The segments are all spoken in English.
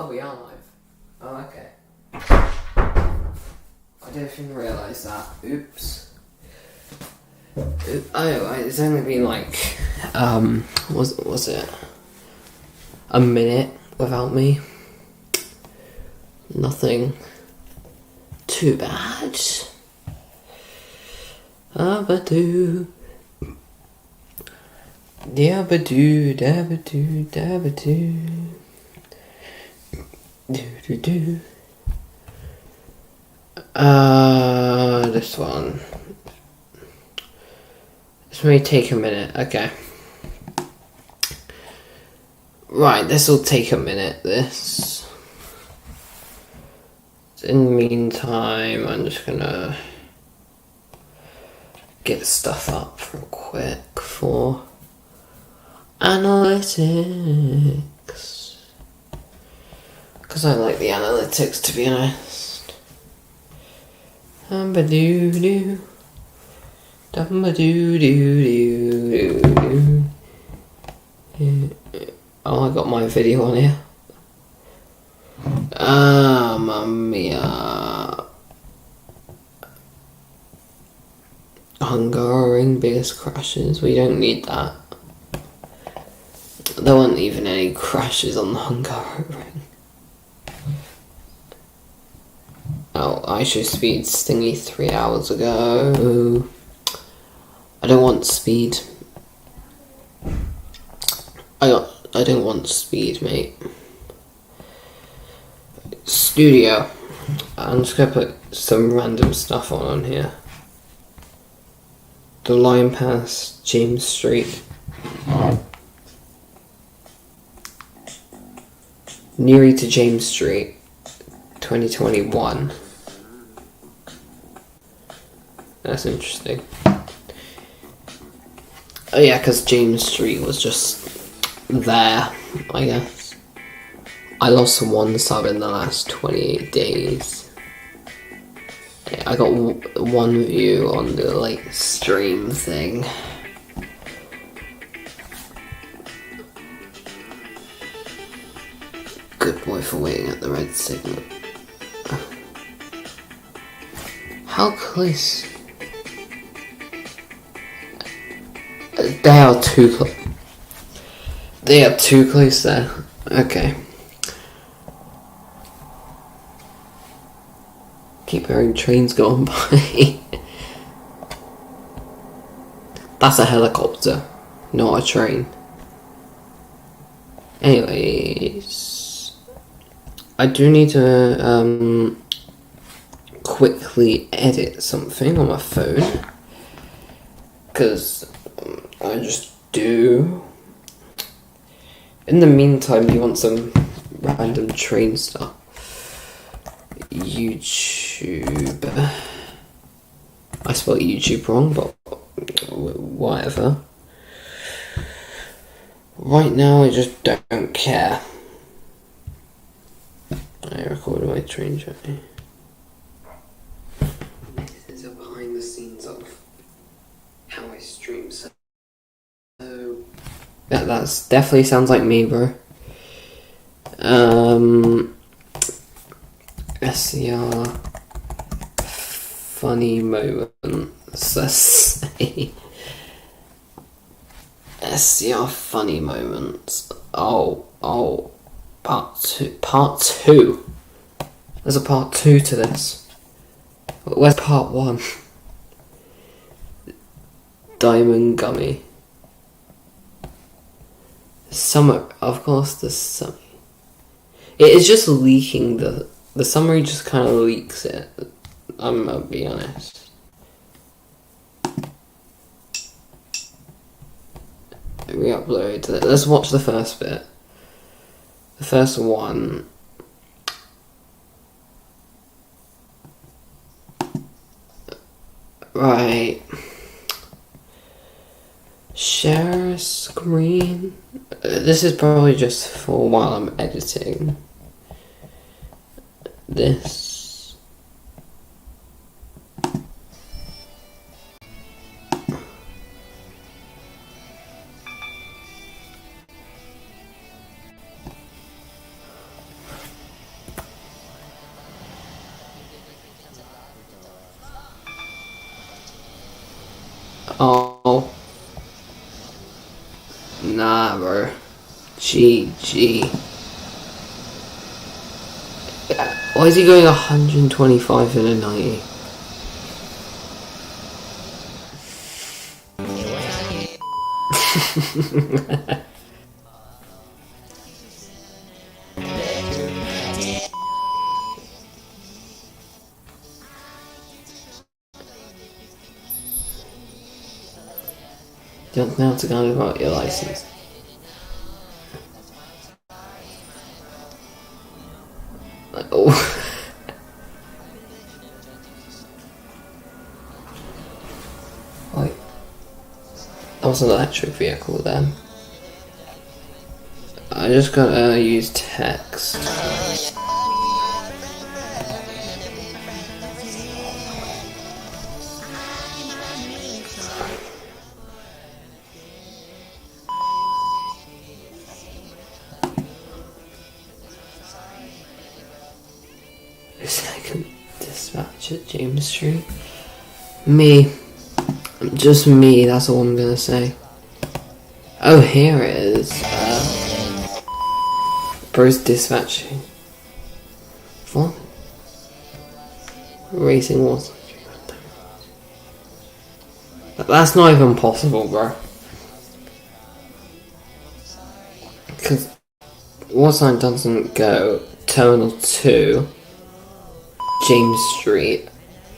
Oh, we are live. Oh, okay. I didn't even realise that. Oops. Oh, it's only been like, was it a minute without me? Nothing too bad. Dabba-doo. Dabba-doo, dabba-doo, dabba-doo. Do-do-do. This one. This may take a minute. Okay. Right, this will take a minute, this. In the meantime, I'm just gonna get stuff up real quick for analytics. Because I like the analytics, to be honest. Dum-ba-doo-doo. Dum-ba-doo-doo-doo-doo. Oh, I got my video on here. Mamma mia. Hungaroring biggest crashes. We don't need that. There weren't even any crashes on the Hungaroring. Oh, I should speed Stingy 3 hours ago. I don't want speed. I don't want speed, mate. Studio. I'm just gonna put some random stuff on here. The line past James Street. Nearly to James Street, 2021. That's interesting. Oh yeah, because James Street was just there, I guess. I lost one sub in the last 28 days. Yeah, I got one view on the like stream thing. Good boy for waiting at the red signal. How close? They are too close. They are too close there. Okay. Keep hearing trains going by. That's a helicopter, not a train. Anyways, I do need to quickly edit something on my phone, because I just do. In the meantime, you want some random train stuff. YouTube. I spelled YouTube wrong, but whatever. Right now, I just don't care. I recorded my train journey. This is a behind the scenes of how I stream, so that's definitely sounds like me, bro. SCR funny moments. Let's say SCR funny moments. Oh, part two. There's a part 2 to this. Where's part 1? Diamond Gummy. Summer, of course, the summer. It is just leaking, the summary just kind of leaks it. I'm gonna be honest. Re-upload. Let's watch the first bit. The first one. Right. Share screen. This is probably just for while I'm editing this. GG. Why is he going 125 in a 90? You don't know how to go about your license. Oh. Wait. That was an electric vehicle then. I just gotta use text. Second dispatch at James Street. Me. Just me, that's all I'm gonna say. Oh, here it is. Bro's dispatching. What? Racing water. That's not even possible, bro. Because Waterline doesn't go Terminal 2, James Street,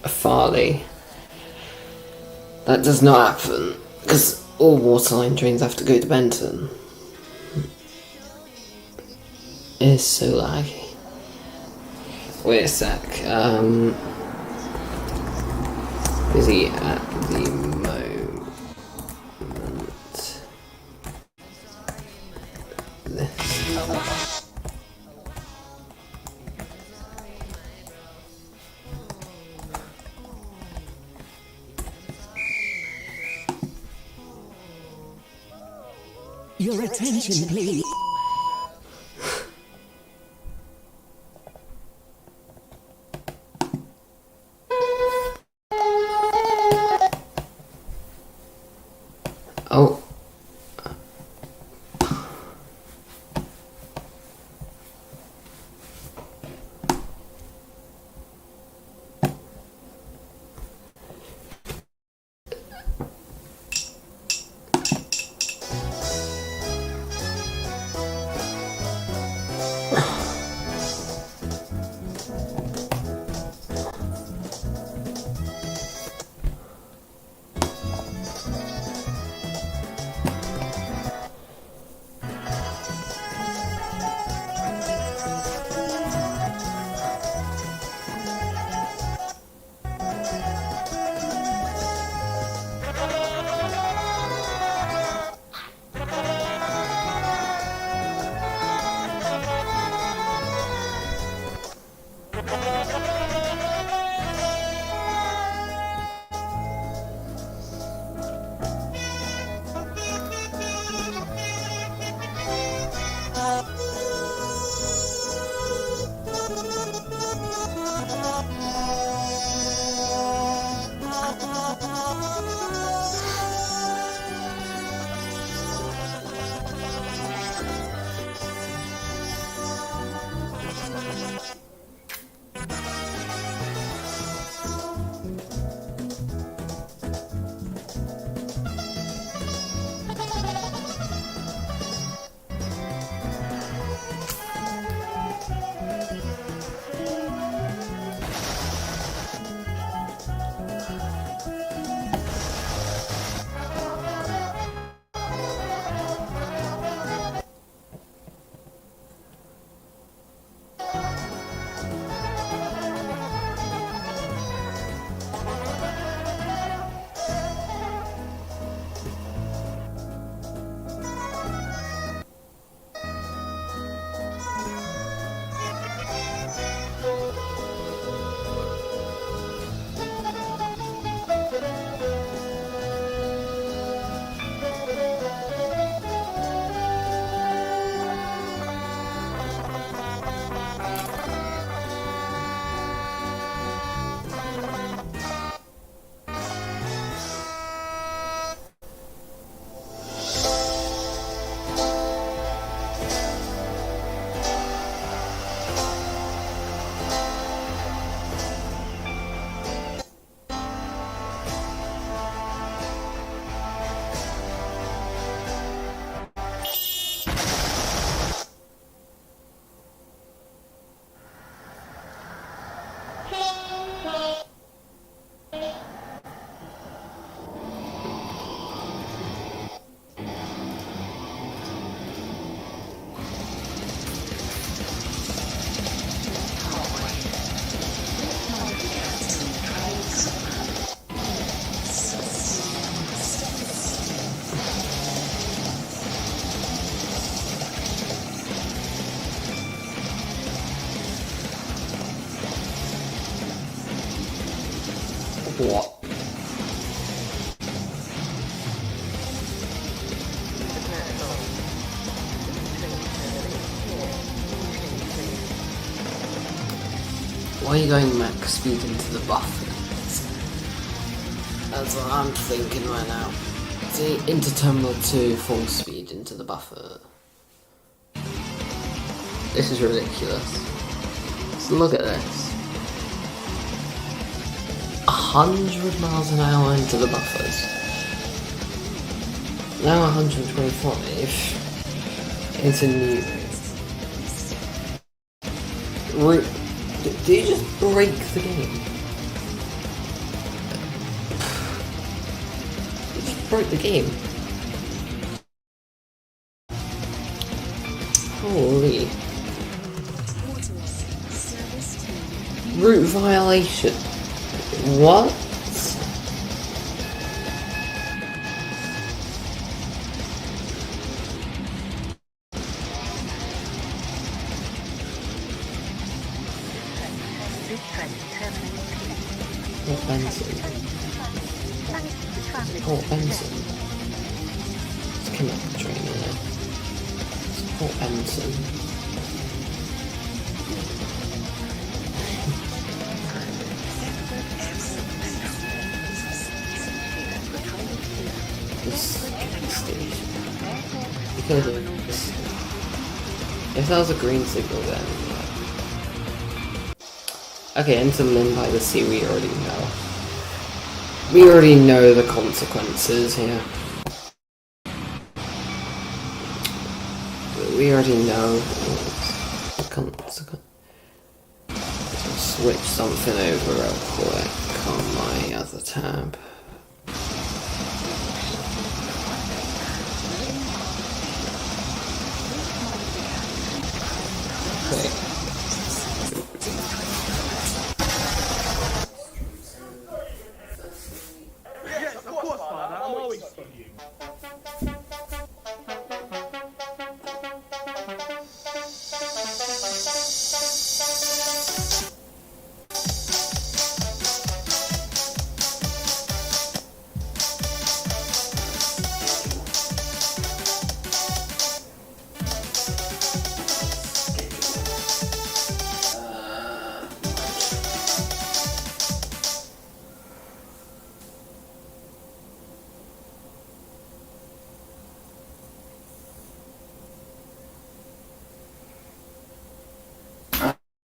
Farley. That does not happen, because all Waterline trains have to go to Benton. It's so laggy. Wait a sec, busy at the moment. This. Your attention, please. Oh. What? Why are you going max speed into the buffer? That's what I'm thinking right now. See, into Terminal 2, full speed into the buffer. This is ridiculous. So look at this. 100 miles an hour into the buffers. Now 125 into new route. Did you just break the game? You just broke the game. Holy. Route violation. What? Port Benson. Port Benson. It's come up the train, isn't it? It's Port Benson. This station. Because of this. If that was a green signal then. Okay, into Limb by the Sea we already know. We already know the consequences here. We already know the consequences. Switch something over real quick on my other tab. Okay.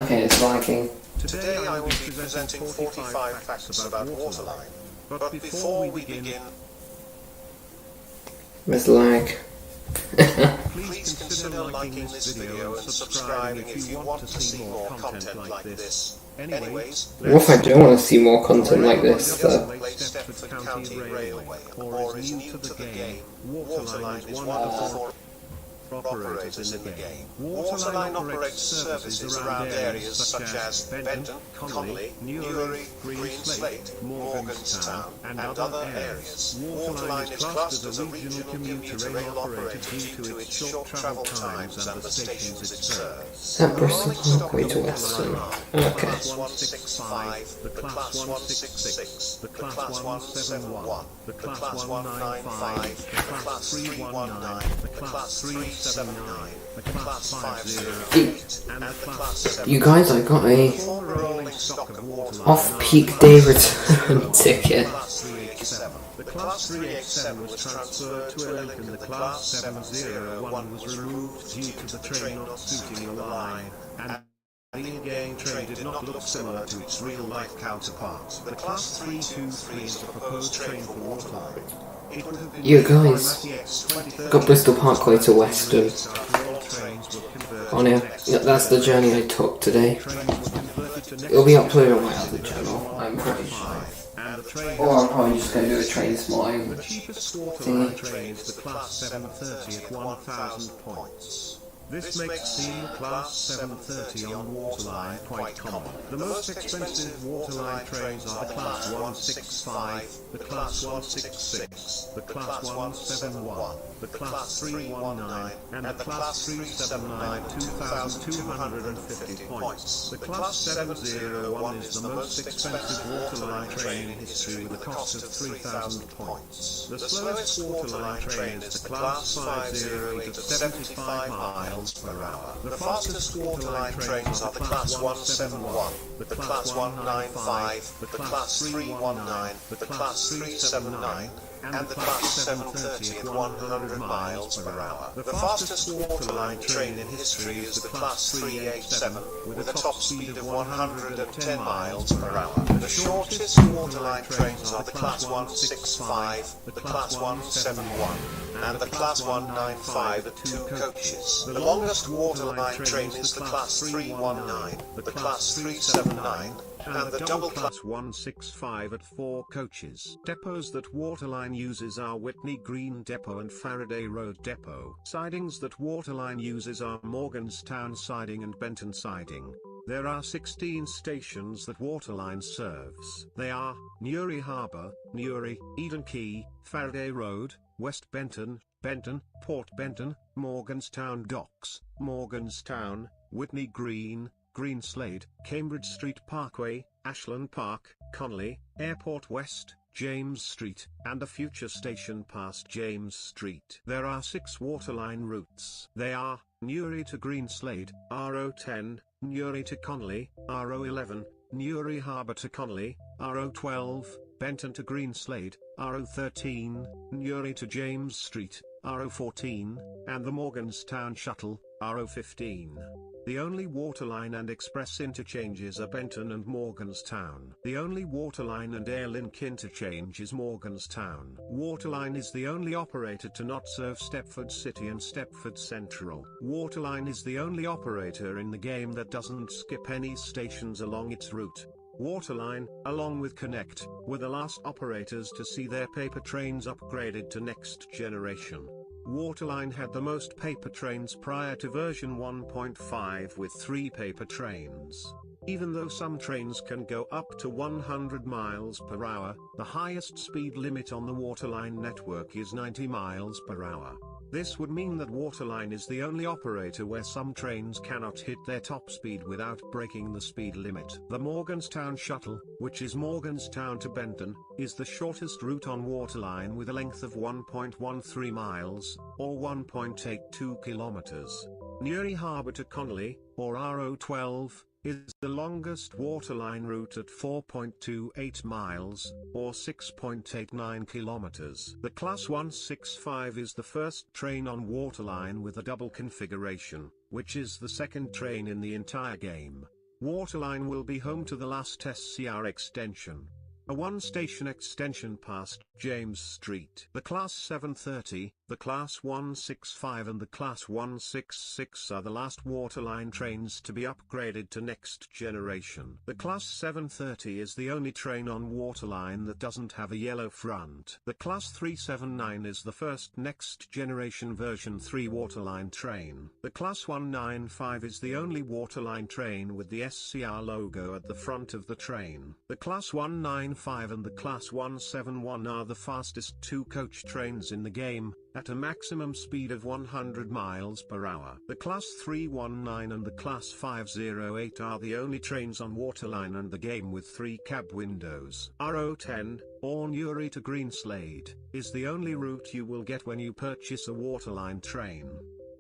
Okay, it's liking. Today I will be presenting 45 facts about Waterline. But before we begin, There's lag. please consider liking this video and subscribing if you want to see more content like this. Anyways, What if I don't want to see more content like this though? Stepford County Railway, or is new to the game, Waterline is one of the four operators in the game. Waterline operates services around areas such as Benton, Connolly, Newry, Greenslade, Morganstown, and other areas. Waterline is classed as a regional commuter rail operator due to its short travel times and the stations it serves. That Bristol Parkway to Western. Okay. Class 165, the Class 166, the Class 171, the Class 195, the Class 319, the Class 379, the Class 508, and the Class 7. You guys, I got a off-peak day return ticket. The Class 387 was transferred to a link and the Class 701 was removed due to the train not suiting the line, and the in-game train did not look similar to its real-life counterpart. The Class 323 is the proposed train for Waterline. You guys got Bristol Parkway to Western. Oh yeah, that's the journey I took today. It'll be uploaded on my other channel, I'm pretty sure. Or I'm probably just going to do a train flying. The cheapest Waterline train is the Class 730 at 1,000 points. This makes seeing Class 730 on Waterline quite common. The most expensive Waterline trains are the Class 165, the Class 166, the Class 171, the Class 319, and the Class 379 at 2,250 points. The Class 701 is the most expensive Waterline train in history with a cost of 3,000 points. The slowest Waterline train is the Class 508 at 75 miles per hour. The fastest Waterline trains are the Class 171, the Class 195, the Class 319, the Class 379, and the Class 730 at 100 miles per hour. The fastest Waterline train in history is the Class 387, with a top speed of 110 miles per hour. The shortest Waterline trains are the Class 165, the Class 171, and the Class 195 at 2 coaches. The longest Waterline train is the Class 319, the Class 379, and the double Class 165 at 4 coaches. Depots that Waterline uses are Whitney Green Depot and Faraday Road Depot. Sidings that Waterline uses are Morganstown Siding and Benton Siding. There are 16 stations that Waterline serves. They are Newry Harbour, Newry, Eden Quay, Faraday Road, West Benton, Benton, Port Benton, Morganstown Docks, Morganstown, Whitney Green, Greenslade, Cambridge Street Parkway, Ashland Park, Connolly, Airport West, James Street, and a future station past James Street. There are 6 Waterline routes. They are Newry to Greenslade, RO10, Newry to Connolly, RO11, Newry Harbour to Connolly, RO12, Benton to Greenslade, RO13, Newry to James Street, RO14, and the Morganstown Shuttle, RO15. The only Waterline and Express interchanges are Benton and Morganstown. The only Waterline and Airlink interchange is Morganstown. Waterline is the only operator to not serve Stepford City and Stepford Central. Waterline is the only operator in the game that doesn't skip any stations along its route. Waterline, along with Connect, were the last operators to see their paper trains upgraded to next generation. Waterline had the most paper trains prior to version 1.5 with 3 paper trains. Even though some trains can go up to 100 miles per hour, the highest speed limit on the Waterline network is 90 miles per hour. This would mean that Waterline is the only operator where some trains cannot hit their top speed without breaking the speed limit. The Morganstown Shuttle, which is Morganstown to Benton, is the shortest route on Waterline with a length of 1.13 miles, or 1.82 kilometers. Newry Harbour to Connolly, or RO12, is the longest Waterline route at 4.28 miles, or 6.89 kilometers. The Class 165 is the first train on Waterline with a double configuration, which is the second train in the entire game. Waterline will be home to the last SCR extension, a 1-station extension past James Street. The Class 730, the Class 165 and the Class 166 are the last Waterline trains to be upgraded to next generation. The Class 730 is the only train on Waterline that doesn't have a yellow front. The Class 379 is the first next generation version 3 Waterline train. The Class 195 is the only Waterline train with the SCR logo at the front of the train. The Class 195 and the Class 171 are the fastest 2-coach trains in the game, at a maximum speed of 100 miles per hour. The Class 319 and the Class 508 are the only trains on Waterline and the game with 3 cab windows. RO10, or Newry to Greenslade, is the only route you will get when you purchase a Waterline train.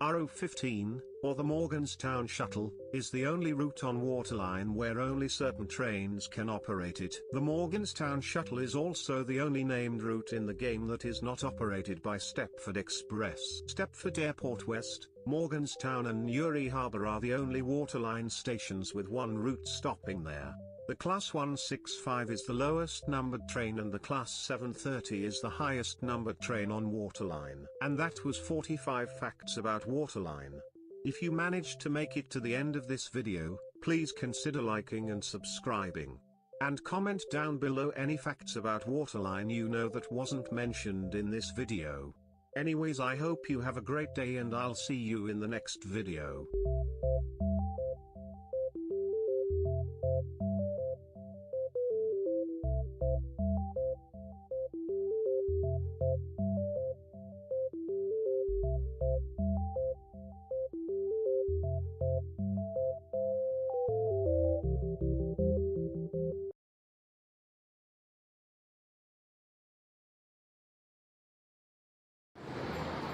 RO15, or the Morganstown Shuttle, is the only route on Waterline where only certain trains can operate it. The Morganstown Shuttle is also the only named route in the game that is not operated by Stepford Express. Stepford Airport West, Morganstown and Newry Harbour are the only Waterline stations with 1 route stopping there. The Class 165 is the lowest numbered train and the Class 730 is the highest numbered train on Waterline. And that was 45 facts about Waterline. If you managed to make it to the end of this video, please consider liking and subscribing. And comment down below any facts about Waterline you know that wasn't mentioned in this video. Anyways, I hope you have a great day and I'll see you in the next video.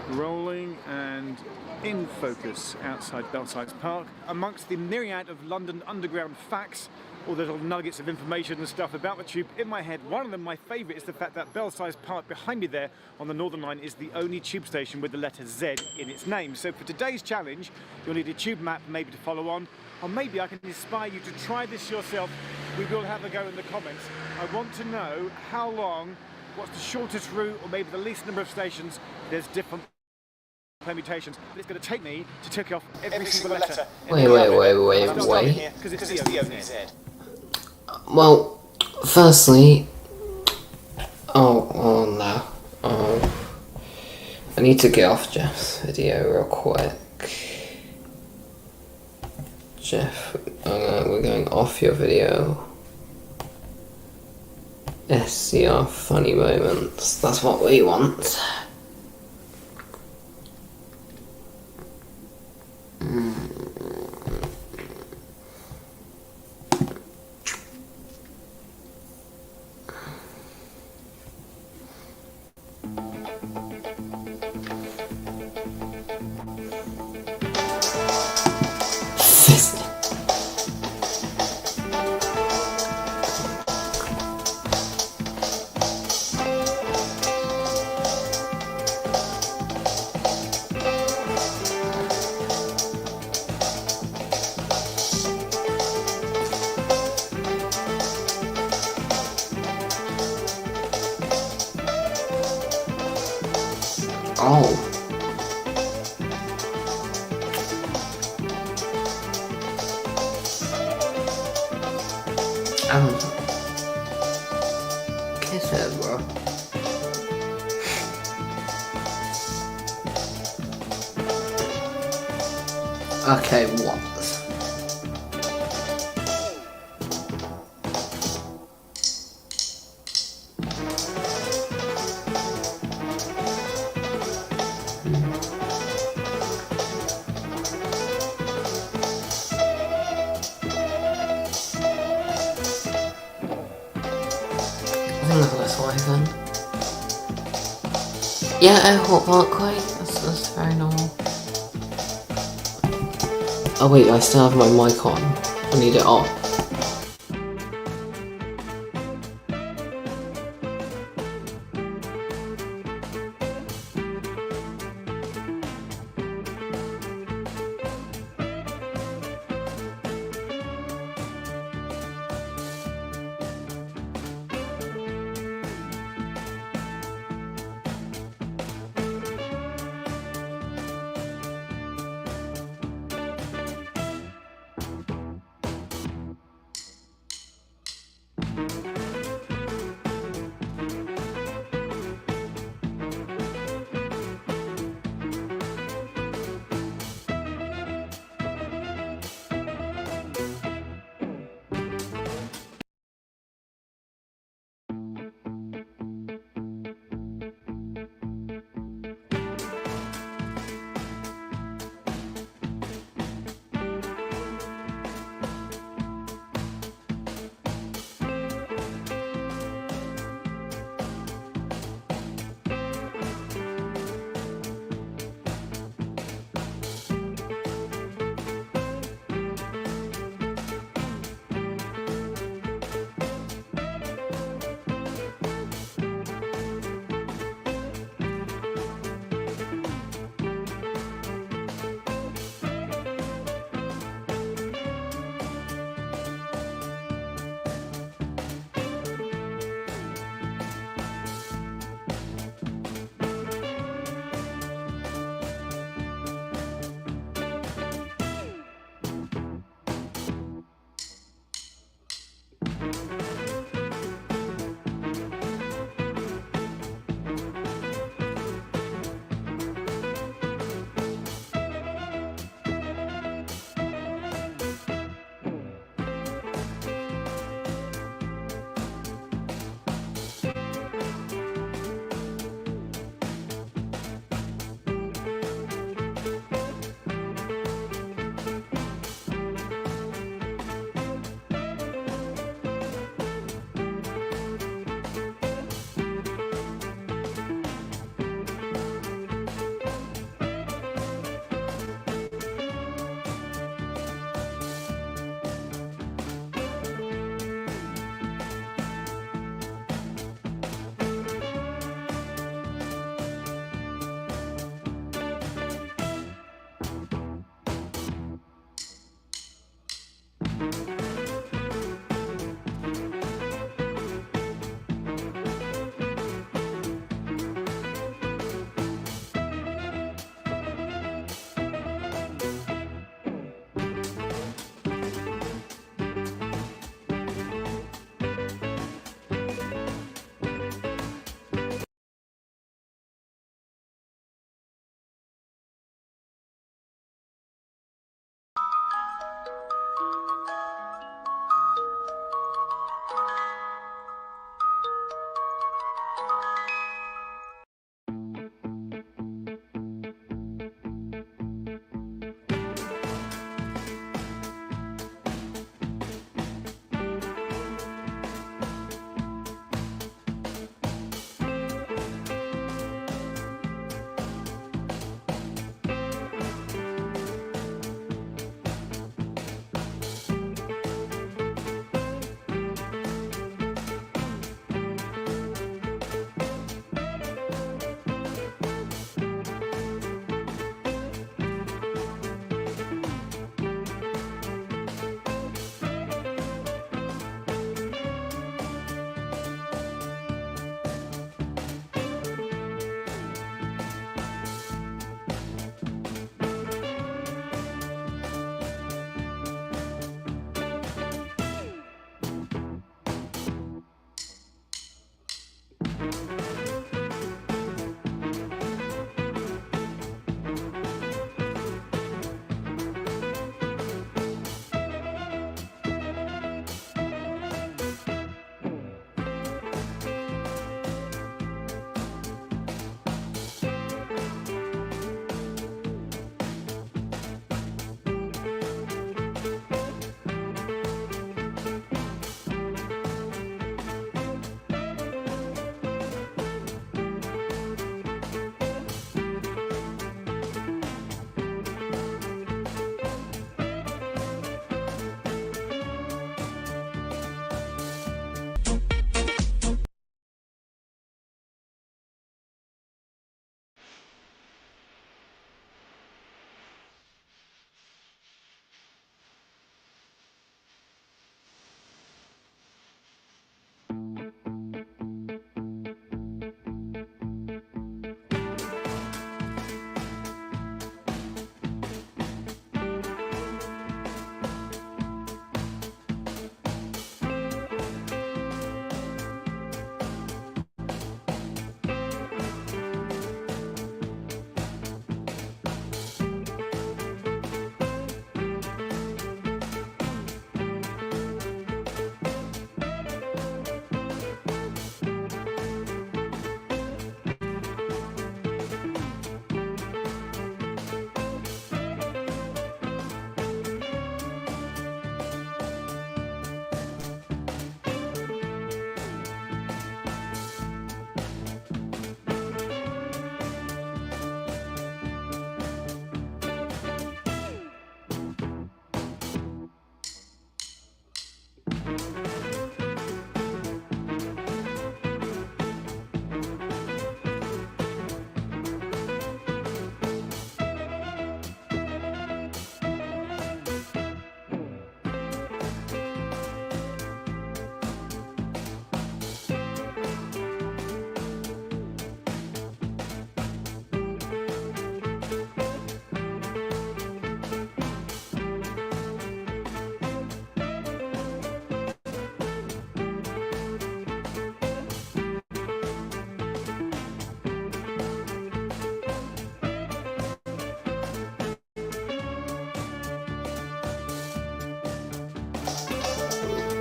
Rolling and in focus outside Belsize Park, amongst the myriad of London Underground facts, all the little nuggets of information and stuff about the tube in my head. One of them, my favourite, is the fact that Belsize Park behind me there on the Northern Line is the only tube station with the letter Z in its name. So for today's challenge, you'll need a tube map maybe to follow on, or maybe I can inspire you to try this yourself. We will have a go in the comments. I want to know how long, what's the shortest route, or maybe the least number of stations. There's different permutations, but it's going to take me to tick off every single letter. Wait. Because it's the only Z. Well, firstly, oh no, I need to get off Jeff's video real quick. Jeff, we're going off your video. SCR funny moments, that's what we want. Kiss it, bro. Okay, what? This way then. Yeah, airport parkway. That's very normal. Oh wait, I still have my mic on. I need it off.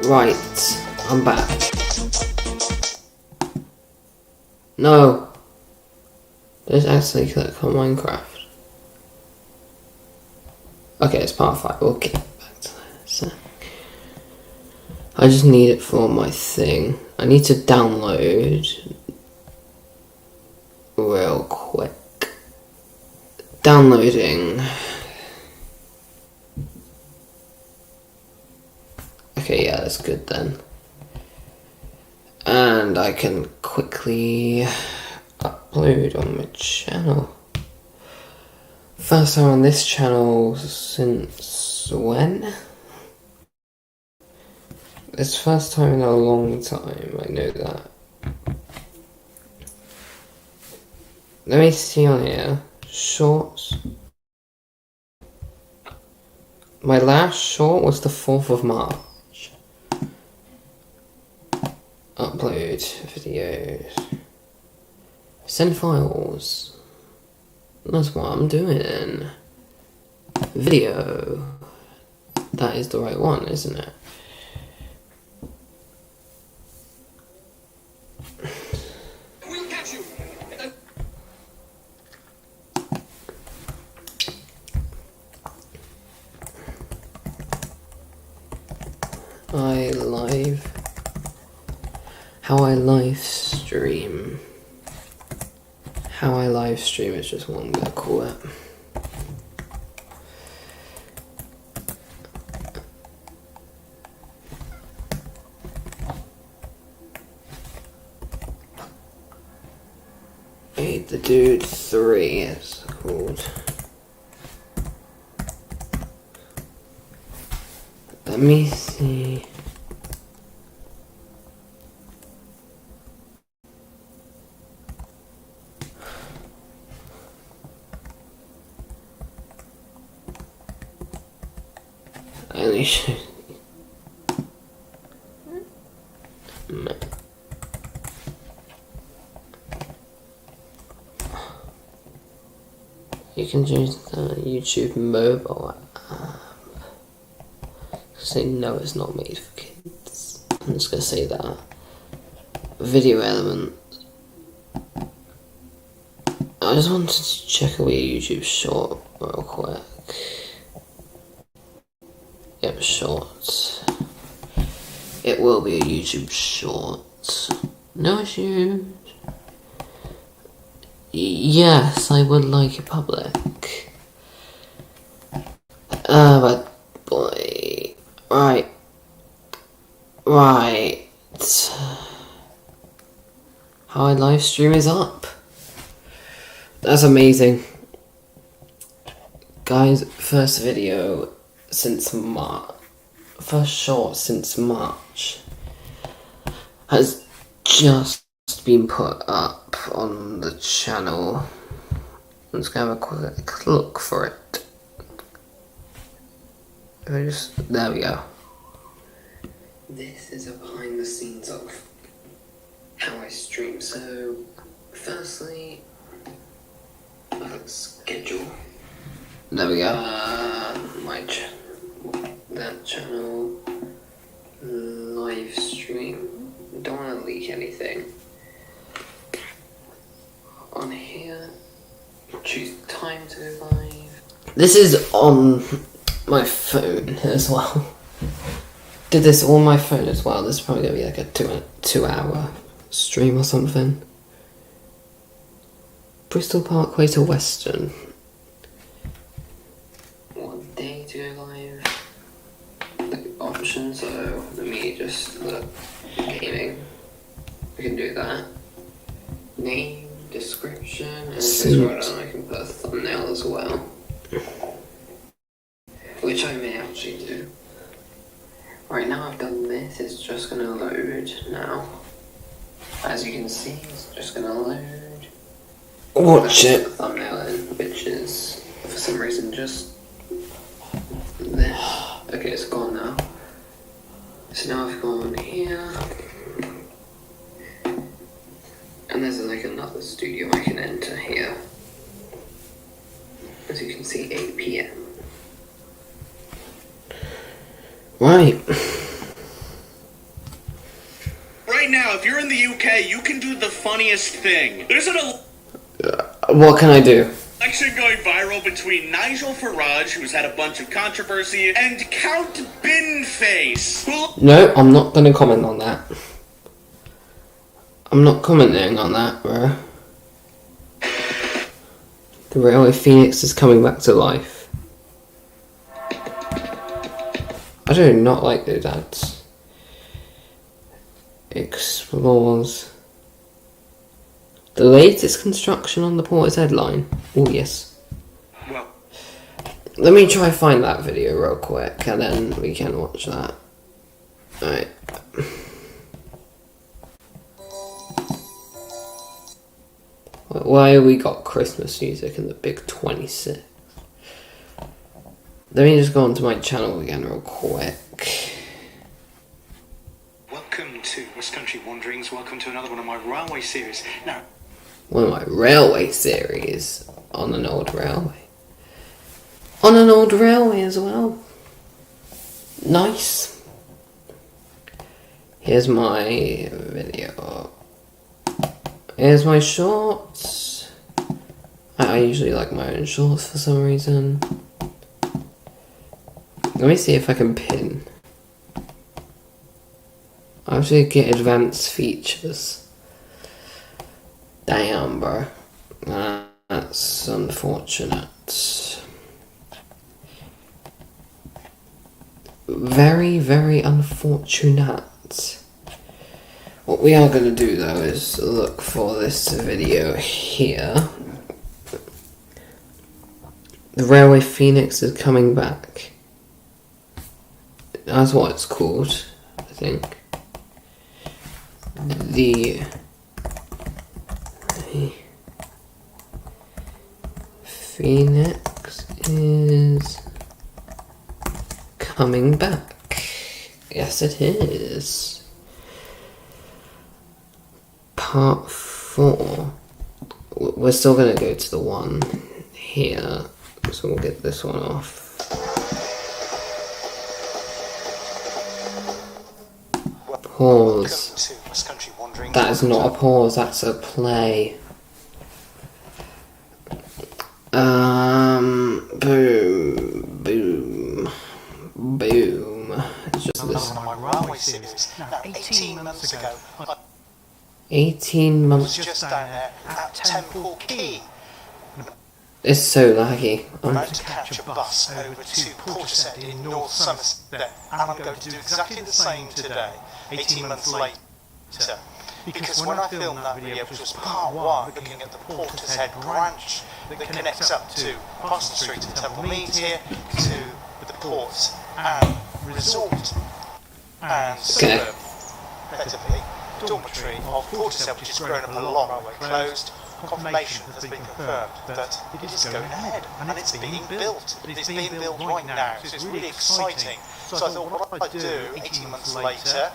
Right, I'm back. No! Don't actually click on Minecraft. Okay, it's part 5. We'll get back to this. I just need it for my thing. I need to download real quick. Downloading. Okay, yeah, that's good then. And I can quickly upload on my channel. First time on this channel since when? It's first time in a long time, I know that. Let me see on here. Shorts. My last short was the 4th of March. Upload videos. Send files. That's what I'm doing. Video. That is the right one, isn't it? We'll catch you. How I live stream. How I live stream is just what I'm gonna call it. Eat the Dude 3 it's called. Let me see. I only should. You can use the YouTube mobile app. Say no, it's not made for kids. I'm just gonna say that. Video element. I just wanted to check away a YouTube short real quick. Yep, short. It will be a YouTube short. No issues. Yes, I would like it public. But boy. Right. How I live stream is up. That's amazing. Guys, first video since March. First short since March has just been put up on the channel. I'm just gonna have a quick look for it. There we go. This is a behind the scenes of how I stream. So, firstly, I click schedule. There we go. That channel, live stream. Don't want to leak anything. On here, choose time to go live. This is on my phone as well. Did this on my phone as well. This is probably gonna be like a 2-hour stream or something. Bristol Parkway to Western. What day to go live? The options, so let me just look. Gaming. We can do that. Name, description, and scroll down, I can put a thumbnail as well. Which I may actually do. Right now I've done this, it's just gonna load now. As you can see, it's just gonna load. Watch it. The thumbnail in, which is, for some reason, just this. Okay, it's gone now. So now I've gone here. And there's like another studio I can enter here. As you can see, 8 PM. Right. the UK, you can do the funniest thing. There's an What can I do? election going viral between Nigel Farage, who's had a bunch of controversy, and Count Binface, who... No, I'm not gonna comment on that. I'm not commenting on that, bro. The Railway Phoenix is coming back to life. I do not like those ads. Explores the latest construction on the Portishead line. Oh yes. Well, Let me try find that video real quick, and then we can watch that. Alright. Why have we got Christmas music in the big 26? Let me just go onto my channel again real quick. Welcome to West Country Wanderings. Welcome to another one of my railway series. Now, One of my railway series on an old railway. On an old railway as well. Nice. Here's my video. Here's my shorts. I usually like my own shorts for some reason. Let me see if I can pin. I have to get advanced features. Damn, bro. That's unfortunate. Very, very unfortunate. What we are going to do though is look for this video here. The Railway Phoenix is coming back. That's what it's called, I think. The Phoenix is coming back. Yes, it is. Part 4. We're still going to go to the one here, so we'll get this one off. Pause. welcome to West Country Wanderings. That is not a pause, that's a play. Boom, boom, boom. It's just Another this. one of my railway series. Now, 18 months ago, I 18 was months. just down there at Temple Quay, It's so laggy. about to catch a bus over to Portishead in North Somerset, and I'm going to do exactly the same today, 18 months later. Because when I filmed that video, which was part 1, looking at the Portishead branch that connects up to Boston Street and Temple Mead here, to the port and resort and suburb, effectively, dormitory of Portishead, which has grown up a lot, railway closed. Confirmation has been confirmed that it is going ahead and it's being built. It's being built right now, so it's really exciting. So I thought what I'd do 18 months later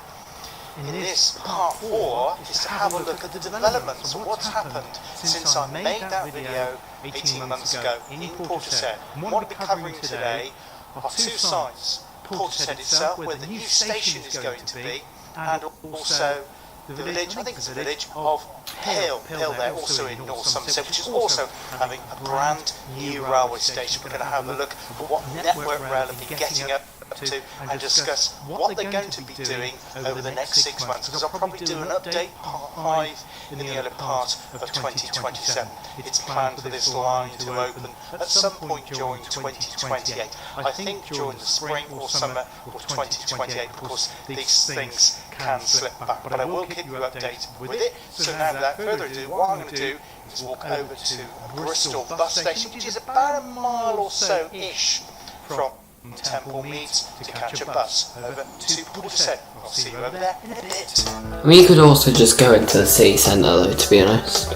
in this part 4 is to have a look at the developments of what's happened since I made that video 18 months ago in Portishead. And what I'll be covering today are 2 sites, Portishead itself, where the new station is going to be, and also the village, I think it's the village of Pale there, also in North Somerset, which is also having a brand new railway station. We're going to have a look at what Network Rail have been getting up to and discuss what they're going to be doing over the next 6 months, because I'll probably do an update part 5 in the early part of 2027. It's planned for this line to open at some point during 2028. I think during the spring or summer of 2028, of course these things can slip back, but I will keep you updated with it. So now without further ado, what I'm going to do is walk over to Bristol bus station, which is about a mile or so-ish from Temple Meads, to catch a bus over to Portishead. I'll see you over there in a bit. I mean, you could also just go into the city centre though, to be honest.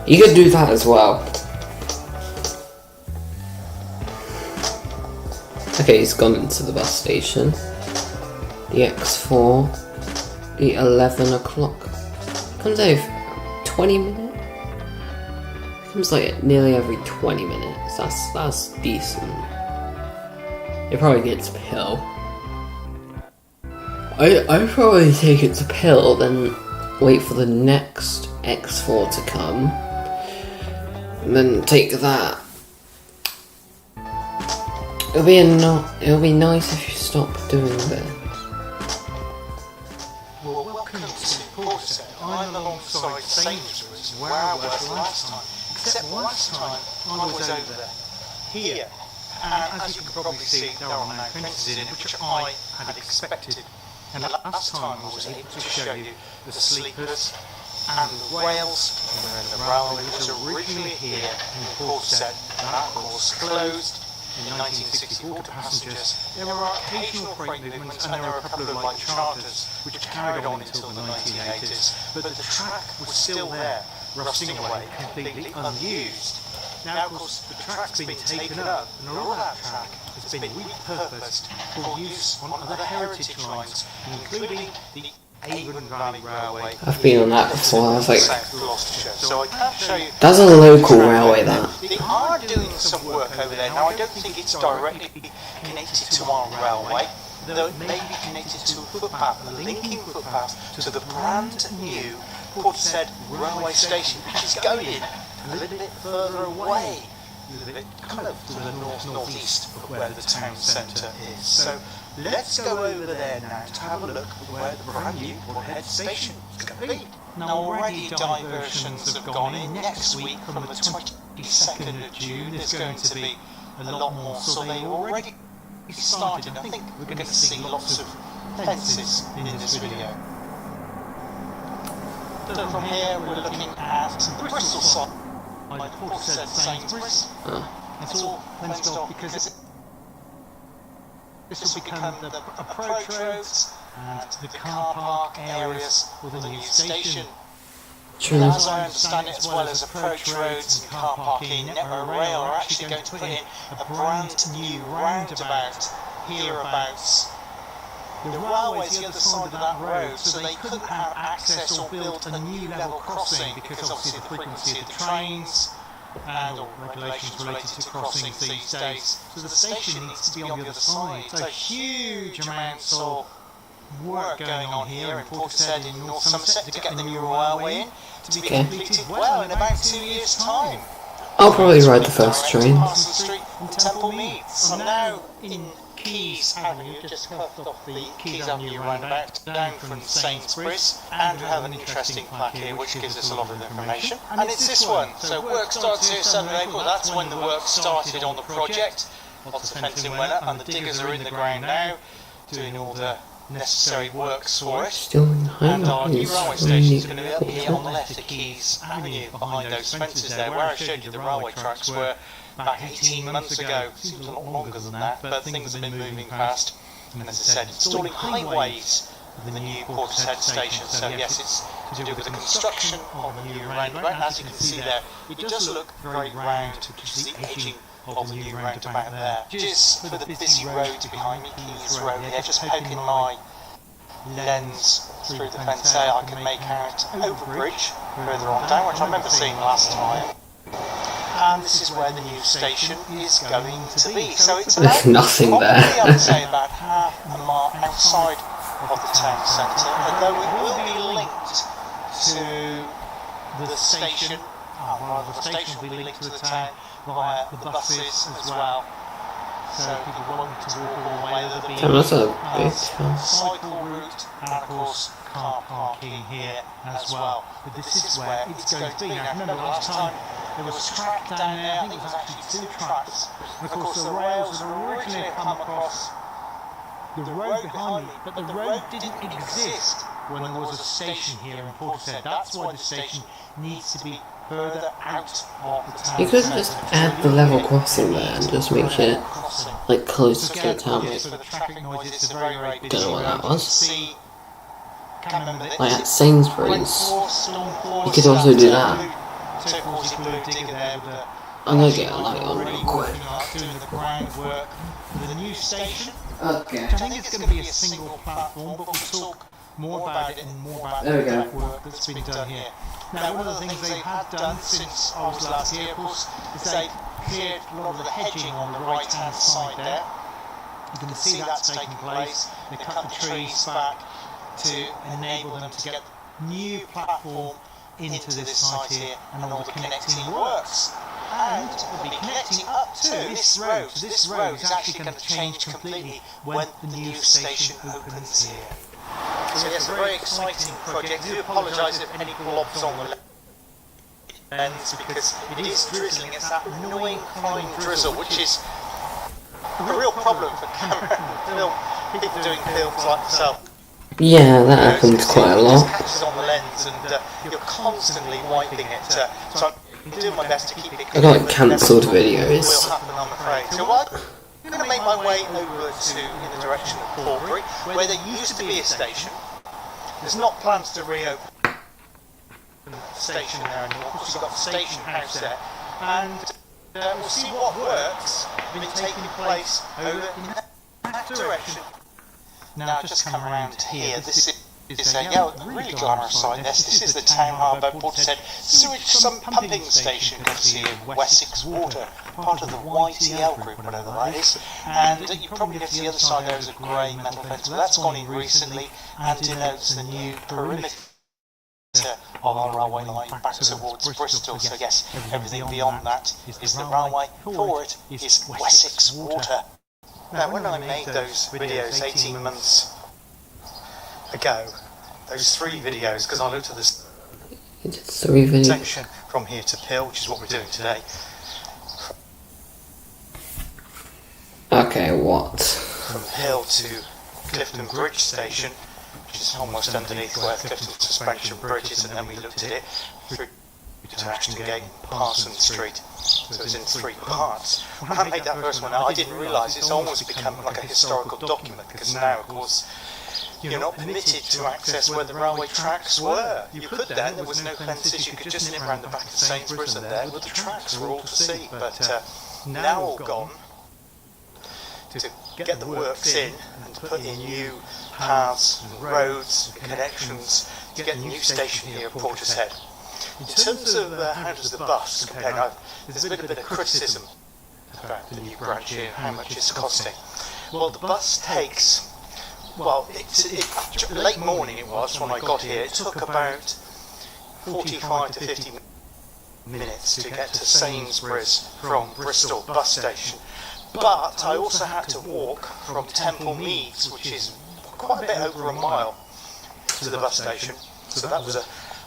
You could do that as well. Okay, he's gone into the bus station. The X4. The 11 o'clock. Comes over 20 minutes? Comes like nearly every 20 minutes. That's decent. It probably gets Pill. I'd probably take it to Pill, then wait for the next X4 to come, and then take that. It'll be nice if you stop doing this. Well, welcome to Portishead. I'm alongside Sainsbury's, where I was last time. Except last time I was over here. And as you can probably see, there are no printers in it, which I had expected. And last time I was able to show you the sleepers and the rails, where the railway was originally here in Portishead, and that course closed in 1964 to passengers. There were occasional freight movements, and there were a couple of light charters which carried on until the 1980s, but the track was still there, rusting away, completely unused. Now, of course, the track's been taken up, and all that track has been repurposed for use on other heritage lines, including the Avon Valley Railway. I've been on that before. I was like, South Gloucestershire. So I can't show you. that's a local railway. That. They are doing some work over there. Now, I don't think it's directly connected to our railway, though it may be connected to a footpath, a linking footpath to the brand new Portishead railway station, which is going a little bit further away, a little bit kind of to the north-northeast of where the town centre is. So let's go over there now to have a look at where the brand new Portishead station is going to be. Now, already diversions have gone in. Next week, from the 22nd of June, there's going to be a lot more, so they've already started. I think we're going to see lots of fences in this video. So from here, we're looking at the Bristol side. Like Portishead Sainsbury's. It's all fenced off because this will become the approach roads and the car park areas for the new station. True. As I understand it, as well as approach roads and car parking, Network Rail are actually going to put in a brand new roundabout hereabouts. The railway's the other side of that road, so they couldn't have access or build a new level crossing because obviously the frequency of the trains and all regulations related to crossings these days. So the station needs to be on the other side. So huge amounts of work going on here in Portishead in North Somerset to get the new railway in to be completed well in about 2 years' time. I'll probably ride the first train. Parson Street and Temple Meads. I'm now in Keys Avenue, just cuffed off the Keys Avenue roundabout down from Sainsbury's, and we have an interesting plaque here which gives us a lot of information, and it's this one. So work starts here 7th of April. That's when the work started on the project. Lots of fencing went up and the diggers are in the ground now doing all the necessary works for it. Still in And our new railway highlights. station is going to be up here on the left of Keys Avenue, behind those fences there, where I showed you the railway tracks were about 18 months ago. Seems a lot longer than that, but things have been moving fast. And as I said, installing highways of the new Portishead station. So yes, it's to do with the construction of the new roundabout. And as you can see there, it does look very round, which is the edging of the new roundabout there. Just for the busy road behind me, Keys Road here, just poking my lens through the fence there, I can make out Overbridge further on down, which I remember seeing last time. And this is where the new station is going to be. So it's There's about, nothing probably, there. I would say about half a mile outside of the town centre, although it will be linked to the station. Well, the station will be linked to the town via the buses as well. So people wanting to walk all the way, there'll be That's a big town. cycle route and of course car parking here as well. But this is where it's going to be. Now remember last time there was a track down there, I think it was actually 2 tracks. And of course the rails that originally had come across the road behind me, but the road didn't exist when there was a station here in Portishead. That's why the station needs to be further out of the town. You could just add the level crossing there and just make it like closer to the town. Like, For the traffic noise, it's a very, very busy don't know what that road. was. See, can't remember the- Like at is it Sainsbury's. Long Course, You could also do that. turquoisey blue digger there with the I'm gonna get a light on already real quick. working up, doing the groundwork for the new station, Okay. which I think is going to be a single platform, but we'll talk more about it and more about There we the go. work that's been done here. Now, one of the things they have done since I was last here, of course, is they cleared a lot of the hedging on the right-hand side there. You can see that's taking place. They cut the trees back to enable them to get new platform into this site here, and all the connecting works. And we'll be connecting up to this road. So this road is actually going to change completely when the new station opens here. So yes, a very exciting project. I do apologise if any blobs on the lens, because it is drizzling. It's that annoying fine drizzle, which is a real problem for camera film, people doing films like myself. Yeah, that happens quite a It lot. catches on the lens, and you're constantly wiping it. So I'm doing my best to keep it. I got cancelled videos. Will happen, I'm afraid. So I'm going to make my way over to in the direction of Portbury, where there used to be a station. There's not plans to reopen the station there anymore, because you've got the station house there, and we'll see what works been taking place over in that direction. Now I've just come around here. This is a really glamorous site. This is the Town Harbour Portishead sewage pumping station, courtesy of Wessex Water, part of the YTL group, whatever that is. And you probably go to the other side. There is a grey metal fence, but that's gone in recently and denotes the new perimeter of our railway line back towards Bristol. So yes, everything beyond that is the railway. Forward is Wessex Water. Now, when I made those videos 18 months ago, those 3 videos, because I looked at this It's 3 videos. section from here to Pill, which is what we're doing today, Okay, what? from Hill to Clifton Bridge Station, which is almost underneath where Clifton Suspension Bridge is, and then we looked at it through to Ashton Gate and Parsons Street. So it's in 3 parts. When I made that first one, I didn't realise it's almost become like a historical document, because now, of course, you're not permitted to access where the railway tracks were. You could then, there was no fences, you could just nip around the back of Sainsbury's, and there were the tracks were all to see. But now all gone. To get the works in and to put in new paths and roads and connections to get the new station here at Portishead. In terms of how does the bus compare, now, there's been a bit of criticism about the new branch here, how much it's costing. Well, the bus takes, well, late morning it was when I got here, it took about 45 to 50 minutes to get to Sainsbury's from Bristol bus station. But I also had to walk from Temple Meads, which is quite a bit over a mile, to the bus station. So that was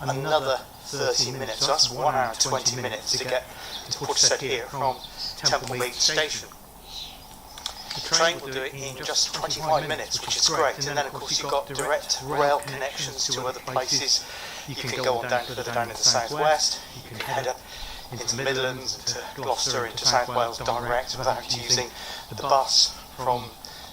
another 30 minutes. So that's 1 hour 20 minutes to get to Portishead here from Temple Meads station. The train will do it in just 25 minutes, which is great. And then of course you've got direct rail connections to other places. You can go on down further down into the southwest. You can head up into the Midlands, into Gloucester, into South Wales direct without using the bus from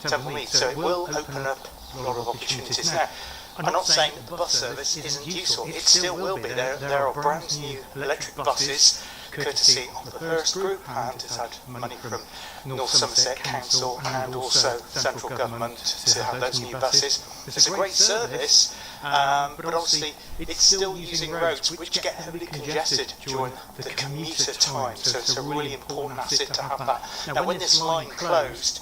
Temple Meads. So it will open up a lot of opportunities. Now, I'm not saying that the bus service isn't useful. It still will be. There are brand new electric buses, courtesy of the Hearst Group, and it's had money from North Somerset Council and also central government to have those new buses. It's a great service, but obviously it's still using roads which get heavily congested during the commuter time, so it's a really important asset to have that. Now, when this line closed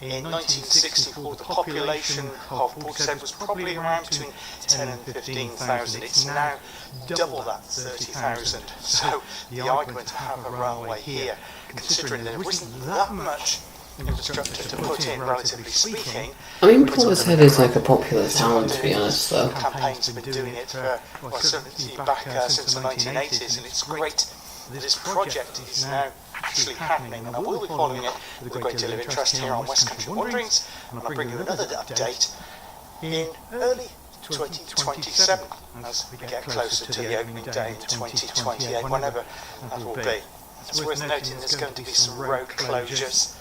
in 1964, the population of Portishead was probably around between 10 and 15,000. It's now double that, 30,000. So the argument to have a railway here, considering there isn't that much infrastructure to put in, relatively speaking. I mean, Portishead is like a popular town, to be honest, though. Campaigns have been doing it for, well, certainly back since the 1980s, and it's great that this project is now actually happening, and I will be following it with a great deal of interest here on West Country Wanderings, and I'll bring you another update in early 2027 as we get closer to the opening day in 2028, whenever that will be. It's worth noting there's going to be some road closures,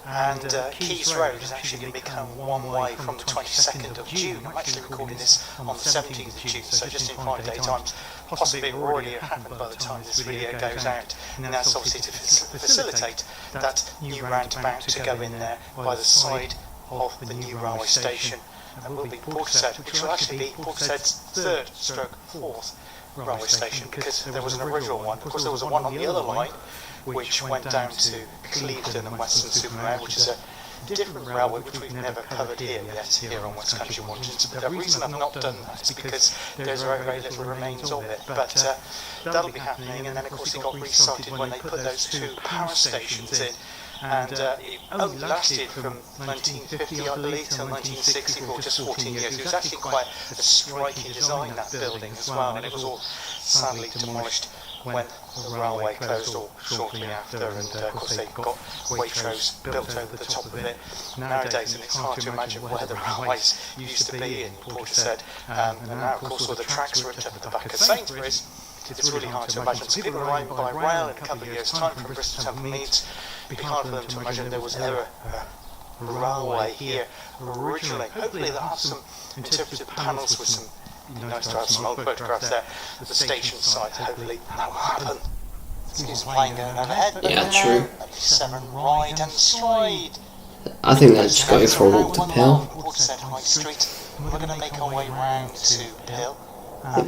and Keys Road is actually going to become one way from the 22nd of June. I'm actually recording this on the 17th of June, so just in 5 day times. Possibly it will already have happened by the time this video goes out, and that's obviously to facilitate that new roundabout to go in there by the side of the new railway station. And will be Portishead, which will actually be Portishead's 3rd/4th railway station, because there was an original one. Of course, there was one on the other line which went down to Clevedon and Western-super-Mare, which is a different railway which we've never covered here yet, here on West Country Wanderings. The reason I've not done that is because there's very, very little remains of it, but that'll be happening, and then of course it got restarted when they put those 2 power stations in. And it only lasted from 1950, I believe, till 1960, or just 14 years. It was actually quite a striking design, that building as well, and it was all sadly demolished when the railway closed, or shortly after, and of course they got Waitrose built over the top of it nowadays, and it's hard to imagine where the railways used to be in Portishead, and now of course all the tracks are up at the back of Sainsbury's. It's really hard to imagine. So people arriving by rail in a couple of years' time from Bristol Temple Meads, it'd be hard for them to imagine there was ever a railway here originally. Hopefully they'll have some interpretive panels with some, nice to have some old photographs there, at the station site. Hopefully that will happen. Excuse the plane going overhead. Yeah, true. 7 Ride and Stride. I think they're just going for a walk to Pill. Portishead High Street. We're going to make our way round to Pill.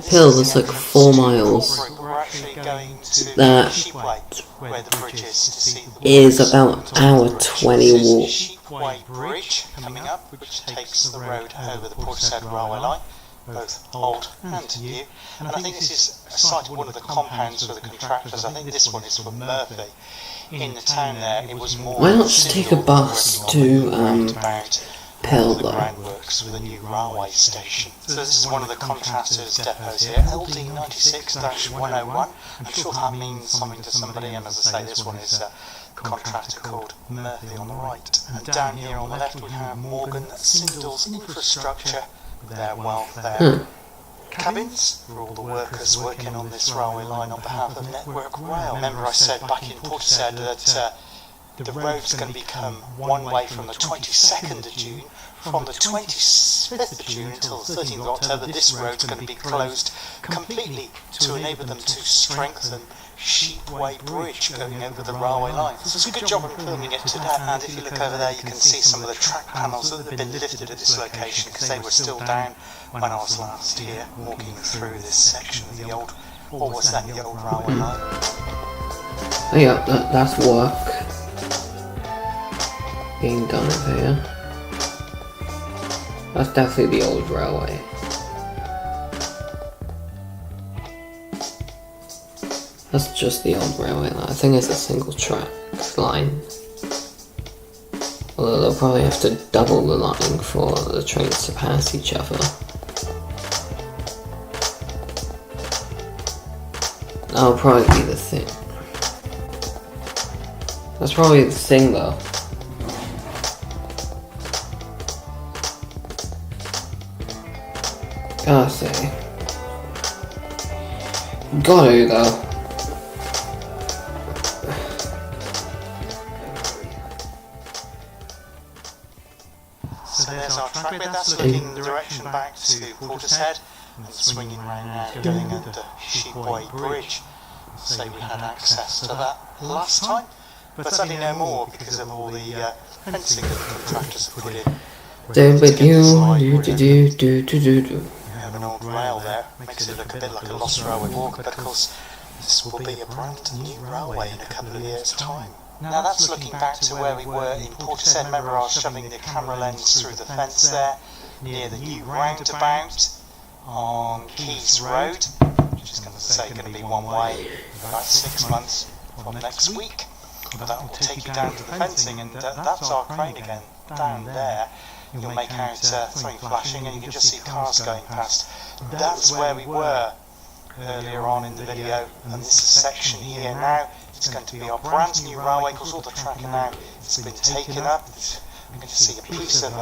Pill is like 4 miles. We're actually going to That Sheepway, where the bridge is, to see the is about hour 20 walk. Sheepway Bridge coming up, which takes the road over the Portishead railway line, both old and new. And I think this is a site of one of the compounds for the contractors. I think this one is for Murphy. In the town there, it was more. Why not just take a bus to Pill the though? groundworks for the new railway station. So this is one of the contractors' depots here, LD 96-101. I'm sure that means something to somebody, and as I say, this one is a contractor called Murphy on the right. And down here on the left we have Morgan Sindall's Infrastructure with their welfare cabins for all the workers working on this railway line on behalf of Network Rail. Remember I said back in Portishead that the road's going to become one way from the 22nd of June. From the 25th of June until the 13th of October, this road's going to be closed completely to enable them to strengthen Sheepway Bridge going over the railway line. So it's a good job of filming it today, and if you look over there you can see some of the track panels that have been lifted at this location because they were still down when I was last here walking through this section of the old, what was that, the old railway line? Oh yeah, that's work being done over here. That's definitely the old railway. That's just the old railway line. I think it's a single track line. Although they'll probably have to double the line for the trains to pass each other. That'll probably be the thing. That's probably the thing though. Gotta say. Gotta though. So there's our track bit, that's looking in the direction back to Portishead and swinging round now going under Sheepway Bridge. So we had access to that last time, but sadly no more because of all the fencing that the contractors have put in. We have an old rail there, makes it look a bit like a lost railway walk, but of course this will be a brand new railway in a couple of years' time. Now that's looking back to where we were in Portishead. Remember I was shoving the camera lens through the fence there, near the new roundabout on Keys Road, which is going to say going to be one way about 6 months from next week. But that will take you down to the fencing, and that's our crane again, down there. You'll make out something flashing and you can just see cars going past. That's where we were earlier on in the video, and this section here now, it's going to be our brand new railway because all the track now it's been taken up. You can just see a piece of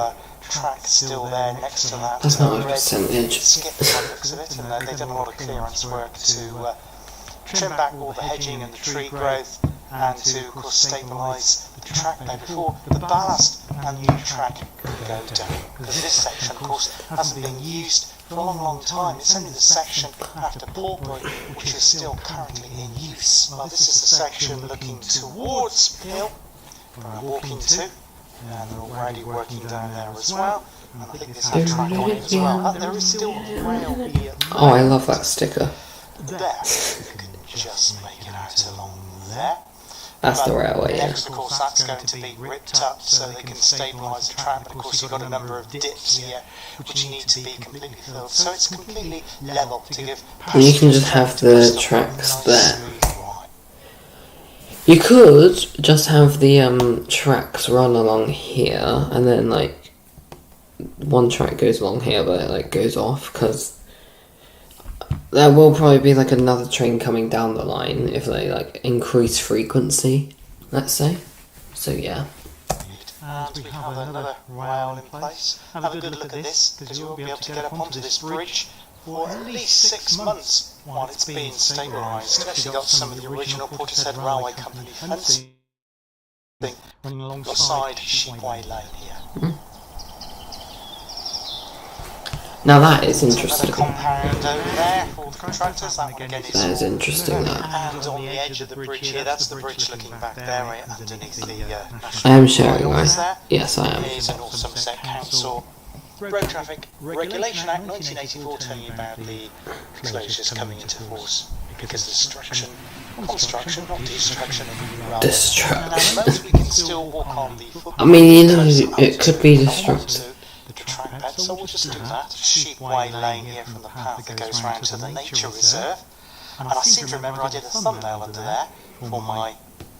track still there next to that. That's not a percentage. Skip by the looks of it, and they've done a lot of clearance work to trim back all the hedging and the tree growth, and to of course stabilise the track there before the ballast and new track can go down. Because this section of course hasn't been used for a long time. It's only the section after Portbury which is still currently in use. Well, this is the section looking towards Hill where I'm walking to, and they're already working down there as well. And I think there's a track on it as well. There is still a rail here. Oh, I love that sticker. There, you can just make it out along there. That's the railway, yeah. Next, of course, that's going to be ripped up so they can stabilise the track. But of course, you've got a number of dips here which you need to be completely filled. So it's completely level to give. And you can just have the tracks there. You could just have the tracks run along here, and then like one track goes along here, but it like goes off because there will probably be like another train coming down the line if they like increase frequency, let's say. So yeah. And we have another rail in place. Have a good look at this, because you won't be able to get up onto this bridge for at least 6 months while it's being stabilised. We've actually got some of the original Portishead Railway Company fencing running alongside Sheepway Lane here. Now that is interesting. Another compound over there for the contractors. That one again That is interesting, that. And on the edge of the bridge here, that's the bridge looking back there, right underneath the I am sharing, right? Yes, I am. Here's a North Somerset Council Road Traffic Regulation Act 1984 telling you about the closures coming into force because destruction, construction, not destruction of the railway. Destruction. And at the moment we can still walk on the footpath. I mean, you know, it could be destructive. The trackpad, so we'll just do that. Sheepway Lane here from the path that goes round to the nature reserve. And I seem to remember I did a thumbnail under there for my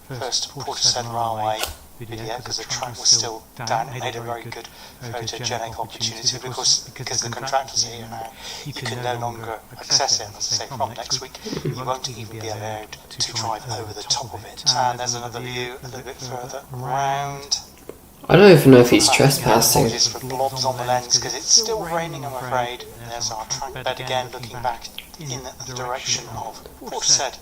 first Portishead Railway video because the track was still down. It made a very good photogenic opportunity because the contractors are here now. You can no longer access it, as I say, from next week. You won't even be allowed to drive over the top of it. And there's another view a little bit further round. I don't even know if he's trespassing. Apologies for blobs on the lens because it's still raining, I'm afraid. There's our track bed again looking back in the direction of Portishead.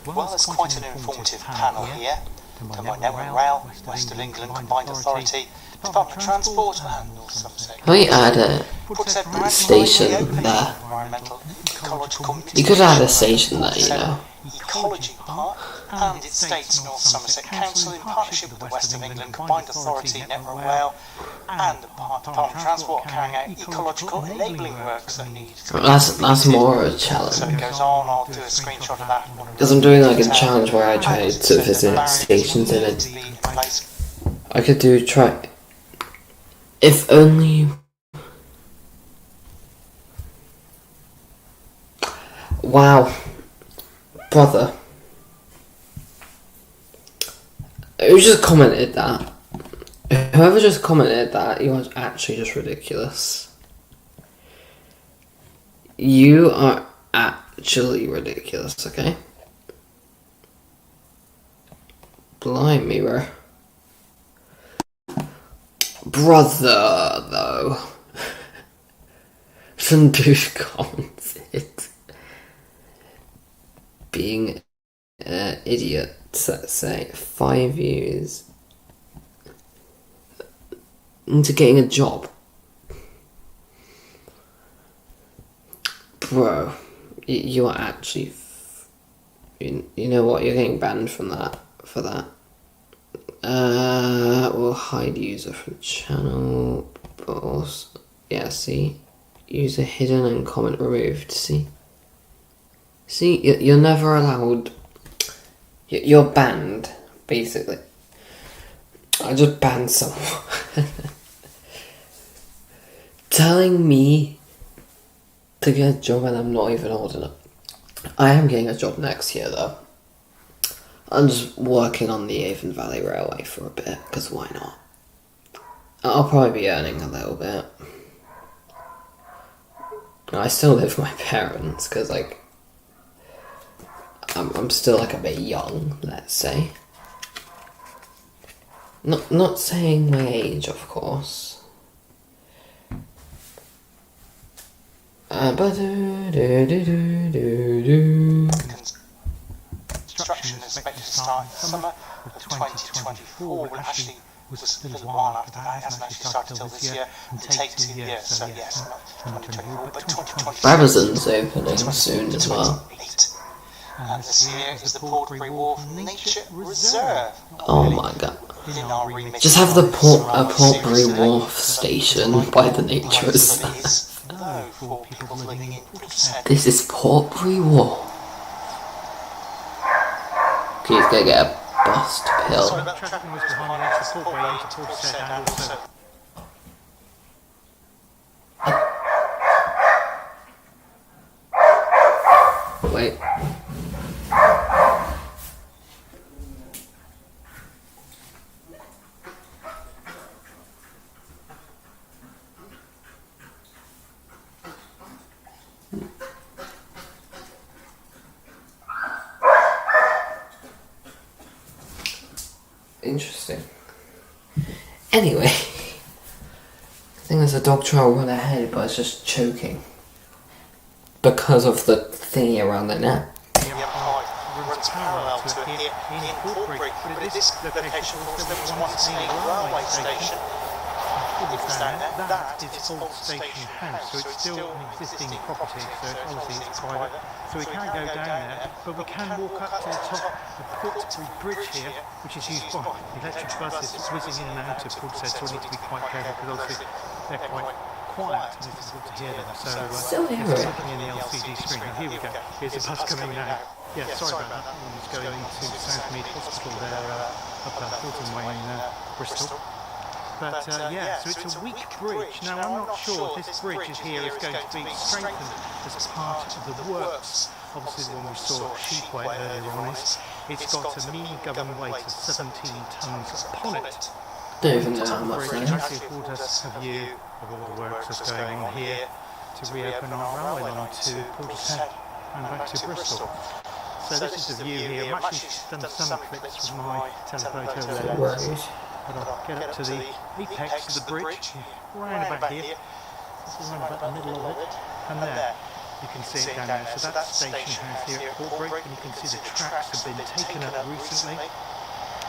Well, there's quite an informative panel here. Done by Network Rail, West of England Combined Authority, Department of Transport and North Somerset. Can we add a station there? You could add a station there, you know. Ecology Park, and it states North Somerset Council in partnership with the West of England Combined Authority, Network Rail, and the Department of Transport carrying out ecological enabling works that need. That's more a challenge. So it goes on. I'll do a screenshot of that. Because I'm doing like a challenge where I try to visit stations in it. I could try. If only. Wow. Brother. Who just commented that? Whoever just commented that, you are actually just ridiculous. You are actually ridiculous, okay? Blind mirror. Brother, though. Some douche commented. Being an idiot, let's say, 5 years into getting a job. Bro, you are actually... You know what, you're getting banned from that, for that. We'll hide user from channel, but also... Yeah, see? User hidden and comment removed, see? See, you're never allowed... You're banned, basically. I just banned someone. Telling me to get a job and I'm not even old enough. I am getting a job next year, though. I'm just working on the Avon Valley Railway for a bit, because why not? I'll probably be earning a little bit. I still live with my parents, because, like... I'm still like a bit young, let's say. Not saying my age, of course. Construction is expected to start in summer of 2024. Well, actually, was a little while after that. It hasn't actually started till this year and take 2 years. So yes, not 2024, but 2024. Babazon's opening soon as well. And this here is the Portbury Wharf Nature Reserve. Oh my god. Just have the Portbury Wharf station by the nature reserve. This is Portbury Wharf. He's gonna get a bust pill. Sorry about the traffic noise behind me. That's the footway into Portishead and also... Wait. Interesting. Anyway, I think there's a dog trying to run ahead, but it's just choking because of the thingy around the neck. Runs parallel to it here in Corbury, but at this location, of course, there was once a railway station. That is Old Station House, so it's still an existing property, so obviously it's private. So we can't go down there, but we can walk up to the top of Portsbury Bridge here, which is used by electric buses whizzing in and out of Portishead, so we need to be quite careful because obviously they're quite quiet and it's difficult to hear them. So just looking in the LCD screen, and here we go, here's a bus coming now. Yeah, sorry about that, one was going to Southmead Hospital there up Hilton Way in Bristol. But yeah, so it's a weak bridge. Now I'm not sure if this bridge is here is going to be strengthened as part of the works. Obviously the one we saw Sheepway earlier on it's got a mean governed weight of 17 tonnes upon it. Don't even know how much Bridge that is. actually affords us a view of all the works that's going on here to reopen our railway line to Portishead and back to Bristol. So this is the view here. I've actually done some clips with my telephoto there. But I'll get up to the apex of the bridge, round about here, this is round about the middle of it, and there, you can see it down there. So that's station house here at Corbury, and you can see the tracks have been taken up recently.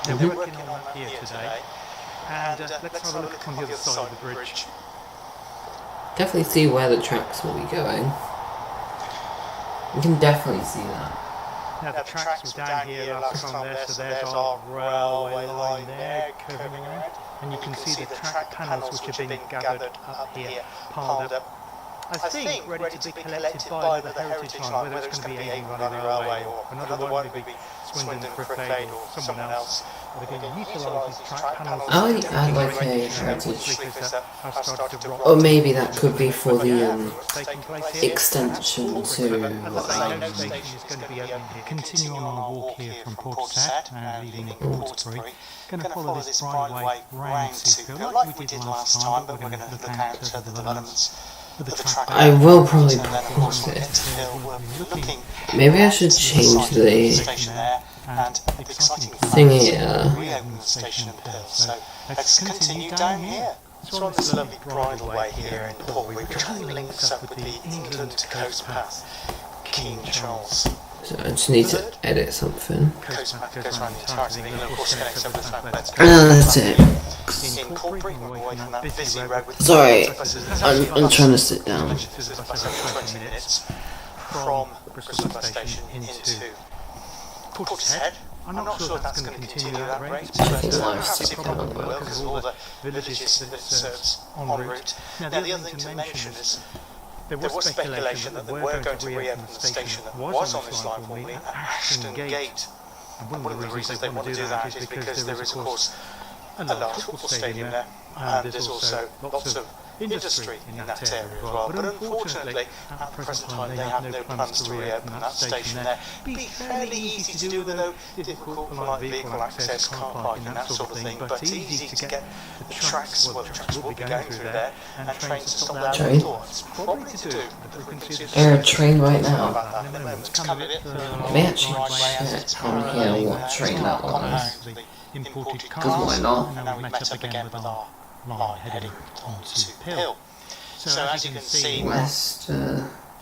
They're working on that here today, and let's have a look on the other side of the bridge. Definitely see where the tracks will be going. You can definitely see that. Now the tracks were down here last time there, so there's our railway line there, curving around. And you can see the track panels which have been gathered up here, piled up. I think ready to be collected by the Heritage Line, whether it's going to be Avon Valley Railway or another one, maybe Swindon Cricklade or someone else. They're going to utilise these track panels. I like a heritage. Or maybe that could be for the extension to continue on our walk here from Portishead and leaving Portsbury. Going to follow this byway round Seafield like we did last time, but we're going to look out at the developments of the track. I will probably pause it. Maybe I should change the thing here. So let's continue down here. So on this lovely bridleway here in Corbury, which only links up with the England Coast Path, King Charles. So I just need to edit something. Coast Path goes around the entirety of England, of course connects up with the South. That's it. In Corbury, we're away from that busy road with... Sorry, I'm trying to sit down. 20 minutes from Bristol bus station into Portishead. I'm not sure if that's going to continue at that rate, but perhaps it probably will because of all the villages that it serves en route. Now the other thing to mention is there was speculation that they were going to reopen the station that was on this line formerly at Ashton Gate. And one of the reasons they want to do that is because there is of course a large football stadium there, and there's also lots of industry in that area as well. But unfortunately, at the present time, they have no plans to reopen that station there. It'd be fairly easy to do, though difficult for like vehicle access, car parking, that sort of thing. But easy to get the tracks, well, the tracks will be going through there, and trains to stop there. It's probably to do. There's a train right now. May actually check on here what train that was. Imported Because why not? and now we've met up again with our line heading on to Hill. So as you can see, West,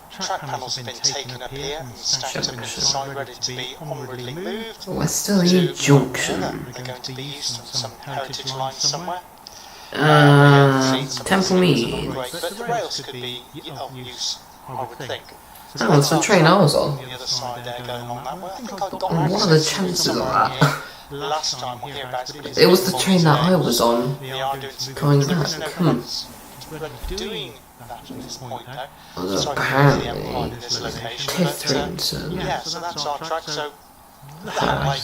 track panels have been taken up here and stacked up in the side ready to be onwardly moved Westerly Junction. they're going to be used on some heritage line somewhere. Temple Mead. But the rails could be of use, I would think. Oh, it's the train I was on. The other side there going on that way. I think I've got What are the chances of that? last time hereabouts, but It was the train that I was on. they are doing some Going there back. is no plans doing that at this point now. Although So I can apparently really outline this location, Catherine said. yeah, so that's our track. So that way,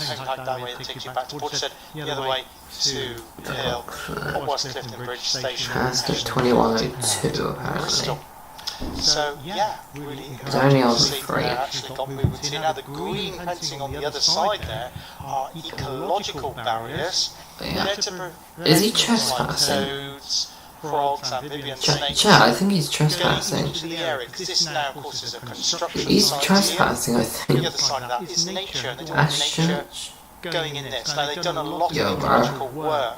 that way, it takes you back to Portishead, the other way to Hill, what was Clifton Bridge Station. Past at 21:02 apparently. Bristol. So yeah, really It's only on encouraging to see free. that actually got moving to. Now the green fencing on the other side there are ecological barriers. Yeah. There to Is he prevent trespassing? toads, frogs, amphibians, snakes Chat, I think he's going trespassing. into the area, because this now of course is a construction He's site trespassing, I here. think. The other side of that is nature, and they don't Ash want nature Church. going in this. Now they've done a lot Yo, of bro. ecological work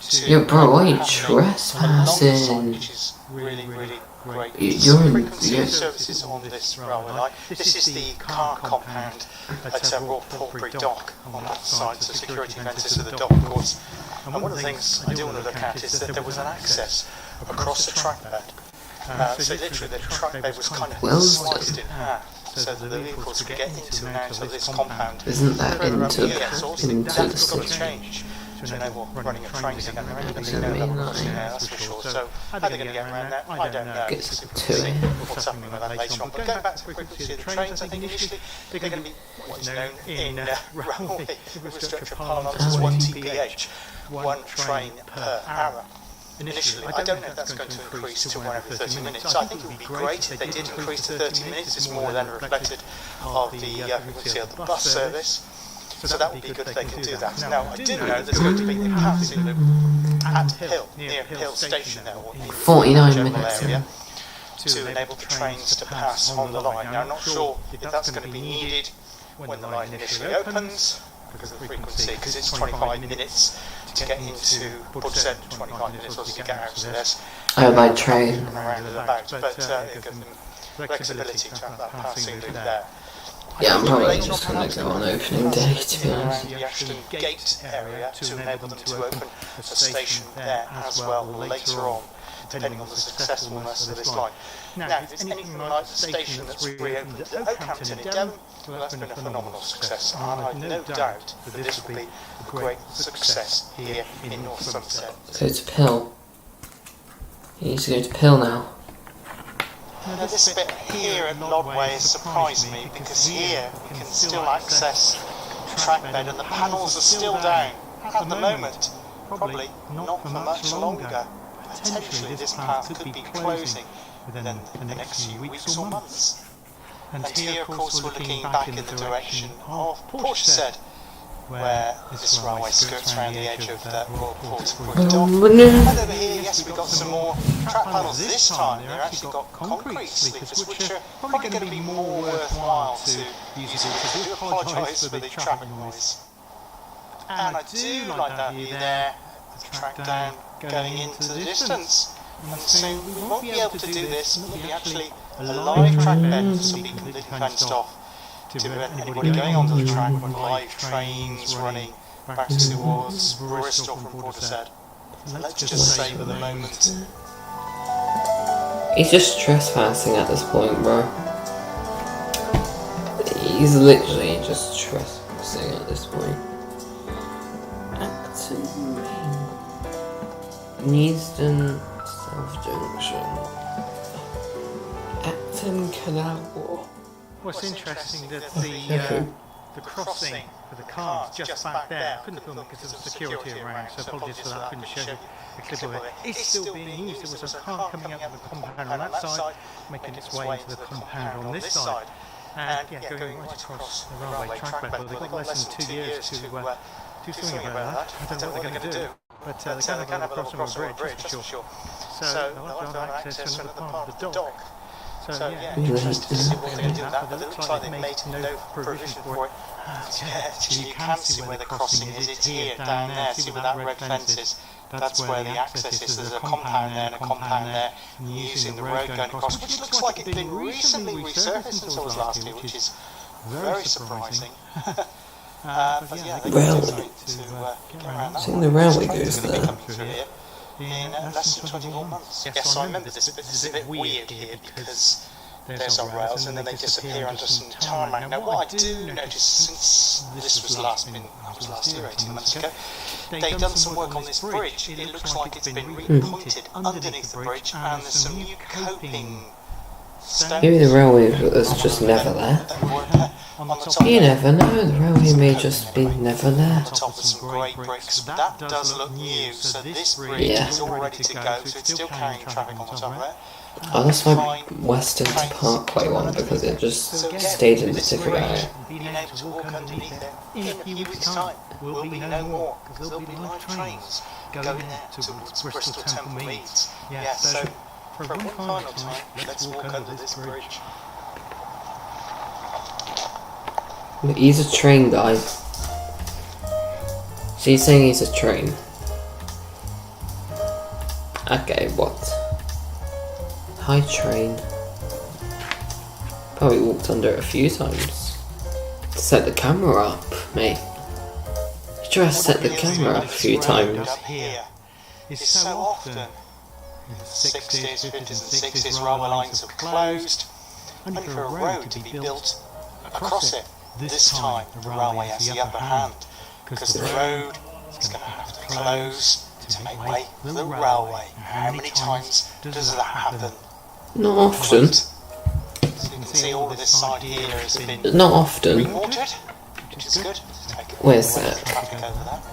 to Yo, bro, why are you accommodate alongside, trespassing? which is really, really great. You're in. Frequency You're, of services on this railway line. This is the car compound at Royal Portbury Dock on that side, so security fences to the dock, of course. And one of the things I do want to look at is that there was an access across the track bed. So literally the track bed was kind of Well sliced done. in half, so that the vehicles could get into and out of this compound. Isn't that into So obviously the that's got to city? change to enable running of trains again. There ain't going to be Doesn't no mean double crossing that. there, that's for sure. So how they're going to get around that, I don't know. Gets We'll to see it. what's happening with that later on. But going back to the frequency of the trains, I think initially they're going to be what's known in railway infrastructure parlance as 1 TPH, 1 train per hour. Initially, I don't know if that's going to increase to 1 every 30 minutes. So I think it would be great if they did increase to 30 minutes. It's more than reflected of the frequency of the bus service. So that would be good if they can do that. Now, I do know there's going to be a passing loop at Hill, near Hill Station there, or the 49 general minutes. area, to enable the trains to pass on the line. Now, I'm not sure if that's going to be needed when the line initially opens, because of the frequency, because it's 25 minutes to get into Portishead, 25 minutes or to get out of this, Oh, by train. and around and about. But it gives them flexibility to have that passing loop there. Yeah, I'm probably just gonna go on opening day, to be honest. Around the Ashton Gate area to enable them to open a station there as well later on, depending on the successfulness of this line. Now, if it's anything like the station that's reopened at Oakhampton in Devon, well, that's been a phenomenal success, and I've no doubt that this will be a great success here in North Somerset. Go to Pill. He needs to go to Pill now. Now this bit here at Lodway has surprised me, because here we can still access the track bed and the panels are still down at the moment. Probably not for much longer. Potentially this path could be closing within the next few weeks or months. And here of course we're looking back in the direction of Portishead, where this railway skirts around the edge of that Royal Portbury Dock. And over here, yes, we've got some more track panels. This time they've actually got concrete sleepers, which are probably going to be more worthwhile to use. I do apologise for the traffic noise. And I do like that view there, the track down going into the distance. And so we won't be able to do this, and it'll be actually a live track bed to be completely fenced off, to prevent anybody going onto the track with live trains running back towards Bristol from Portishead. Let's just say for the moment. He's just trespassing at this point, bro. He's literally just trespassing at this point. Acton Neasden South Junction. Acton Canal. What's interesting that the crossing for the cars just back there, I couldn't film it because of the security around, so apologies for that, I couldn't show you a clip of it. It's still being used. There was a car coming out of the compound on that side, making its way into the compound on this side. And yeah, going right across the railway track bed. Well, they've got less than 2 years to do something about that. I don't know what they're going to do. But they can have a little crossing on a bridge, that's for sure. So they'll have to have access to another part of the dock. So yeah, interesting to see what they're going to do with that, but it looks like they've made no provision for it. Yeah, actually you can see where the crossing is. It's here, down there. See where that red fence is? That's where the access is. There's a compound there and a compound there, and using the road going across, which looks like it's been recently resurfaced since I was last here, which is very surprising. But yeah, they can do something to get around that. I think the railway goes Going to be there. coming through here in less than 24 months. Yes, I remember this bit. This is a bit weird here because there's our rails and then they disappear under some tarmac. Now what I do notice since this was last year, 18 months ago, they've done some work on this bridge. It looks like it's been repointed underneath the bridge, and there's some new coping stones. Maybe the railway was just never there. that were On the top You there, never know, the railway may just be never there. on top of some grey bricks. That does look new, so this bridge Yeah. is all ready to go, so it's still carrying traffic on the top there. Oh, that's my Western to Parkway one because it just stayed in the ticket area. Being able to walk underneath it in a few weeks' time will be no more, because there'll be live trains going there towards Bristol Temple Meads. Yeah, so for one final time, let's walk under this bridge. He's a train guy. So you're saying he's a train? Okay, what? Hi train. Probably walked under it a few times. Set the camera up, mate. You try to set the camera up a few times. Up here is so often in the 60s, 50s and 60s, railway lines have closed, only for a road to be built across it. This time the railway has the upper hand, because the road is going to have to close to make way for the railway. How many times does that happen? Not often. So you can see all of this side here has been Not often. re-watered, which is good. Where's that? Traffic over that.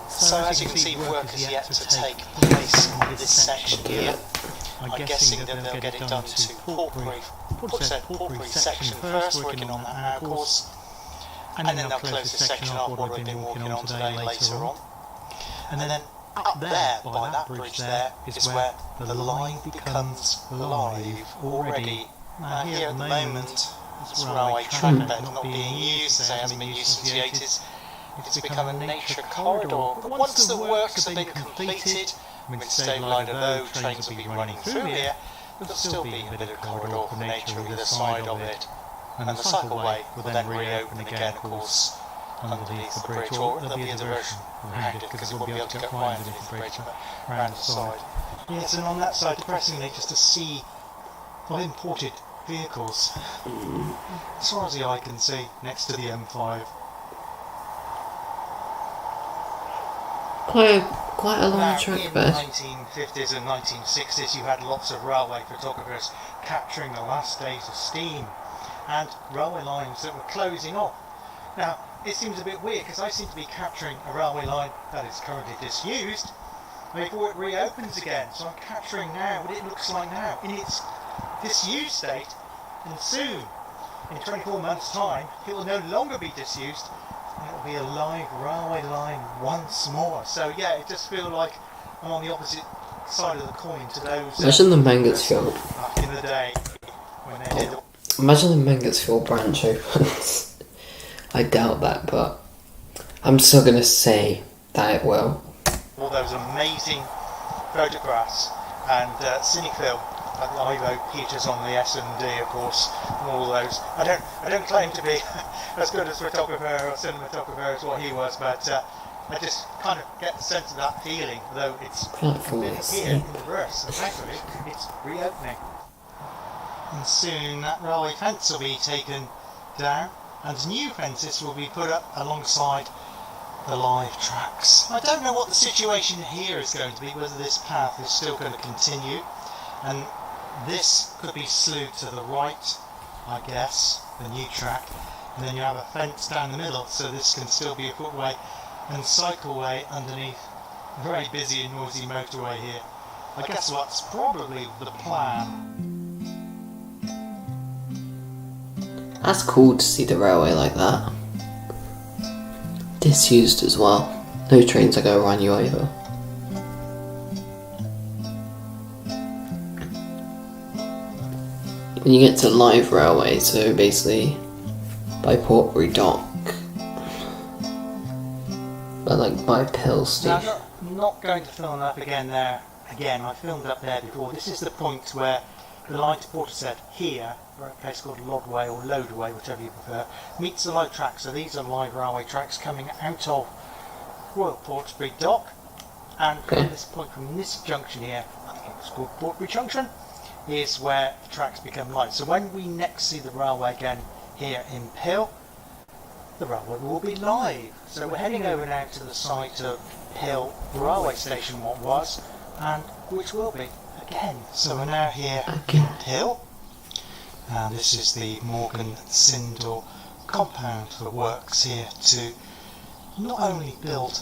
So as you can see, work has yet to take place in this section here. I'm guessing that they'll get it done to Portbury section first, working on that now, of course. And then they'll close this section off, what we've been walking on today later on. And then up there, by that bridge there, is where the line becomes live already. Now here at the moment, this railway track bed not being used, so it hasn't been used since the 80s. It's become a nature corridor. But once the works have been completed, with the state line of those trains will be running through here, there'll still be a bit of corridor for nature on the other side of it. And the cycleway will then reopen again, of course, underneath the bridge, or there'll be another version around it, because it won't be able to go right underneath the bridge, but around the side. Yes, and on that side, depressingly, just to see imported vehicles, as far as the eye can see, next to the M5. Quite a long Now, track in bed. the 1950s and 1960s, you had lots of railway photographers capturing the last days of steam and railway lines that were closing off. Now, it seems a bit weird because I seem to be capturing a railway line that is currently disused before it reopens again. So I'm capturing now what it looks like now in its disused state, and soon, in 24 months' time, it will no longer be disused. It'll be a live railway line once more. So yeah, it just feels like I'm on the opposite side of the coin to those. Imagine the Mangotsfield. Back in the day when they did Imagine the Mangotsfield branch opens. I doubt that, but I'm still gonna say that it will. all those amazing photographs and cinefilm that Ivo Peters on the S&D, of course, and all those. I don't claim to be as good a photographer or cinematographer as what he was, but I just kind of get the sense of that feeling, though it's Platform a bit is here in reverse, and thankfully it's reopening. And soon that railway fence will be taken down, and new fences will be put up alongside the live tracks. I don't know what the situation here is going to be, whether this path is still going to continue, and this could be slewed to the right, I guess, the new track, and then you have a fence down the middle, so this can still be a footway and cycleway underneath a very busy and noisy motorway here. I guess that's probably the plan. That's cool to see the railway like that. Disused as well. No trains that go run you over. When you get to live railway, so basically by Portbury Dock, but like by Pill Now, Station. I'm not going to film up again there. Again, I filmed up there before. This is the point where the line to Portishead here, or a place called Lodway or Loadway, whichever you prefer, meets the live track. So these are live railway tracks coming out of Royal Portbury Dock, and from this point, from this junction here, I think it's called Portbury Junction, is where the tracks become live. So when we next see the railway again here in Pill, the railway will be live. So we're heading over now to the site of Pill railway station, what was, and which will be again. So we're now here in Pill, And this is the Morgan Sindall compound for works here to not only build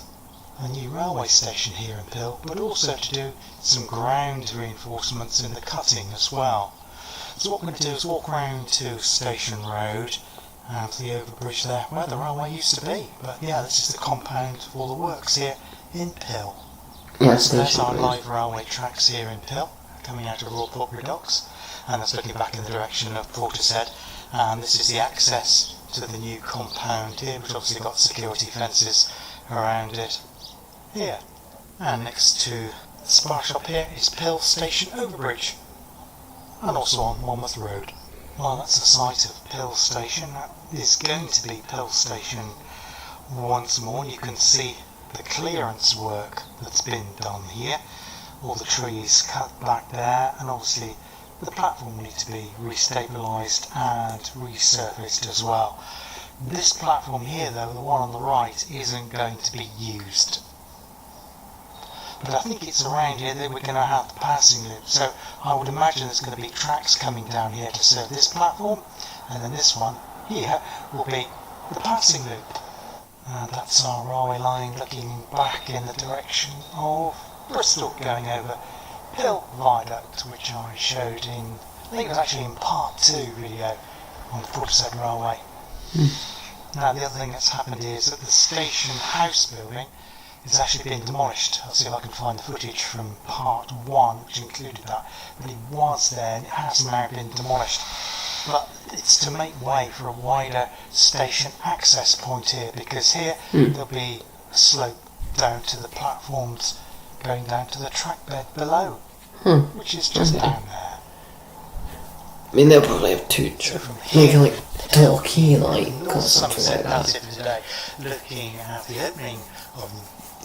a new railway station here in Pill, but also to do some ground reinforcements in the cutting as well. So what we're going to do is walk round to Station Road and to the overbridge there where the railway used to be. But yeah, this is the compound for the works here in Pill. Yes, So there's our live railway tracks here in Pill, coming out of Royal Portbury Docks, and that's looking back in the direction of Portishead. And this is the access to the new compound here, which obviously got security fences around it here. And next to the Spar Shop here is Pill Station Overbridge, and also on Monmouth Road. Well, that's the site of Pill Station. That is going to be Pill Station once more. You can see the clearance work that's been done here. All the trees cut back there, and obviously the platform will need to be restabilised and resurfaced as well. This platform here though, the one on the right, isn't going to be used. But I think it's around here that we're going to have the passing loop, so I would imagine there's going to be tracks coming down here to serve this platform, and then this one here will be the passing loop. And that's our railway line looking back in the direction of Bristol, going over Hill Viaduct, which I showed in, I think it was actually in part 2 video on the Portishead Railway. Now the other thing that's happened here is that the station house building is actually being demolished. I'll see if I can find the footage from part 1 which included that, but it was there and it has now been demolished. But it's to make way for a wider station access point here, because here there'll be a slope down to the platforms going down to the track bed below, which is just down there. I mean, they'll probably have two maybe like Torquay like or something like That's that. it for today. Looking at the opening of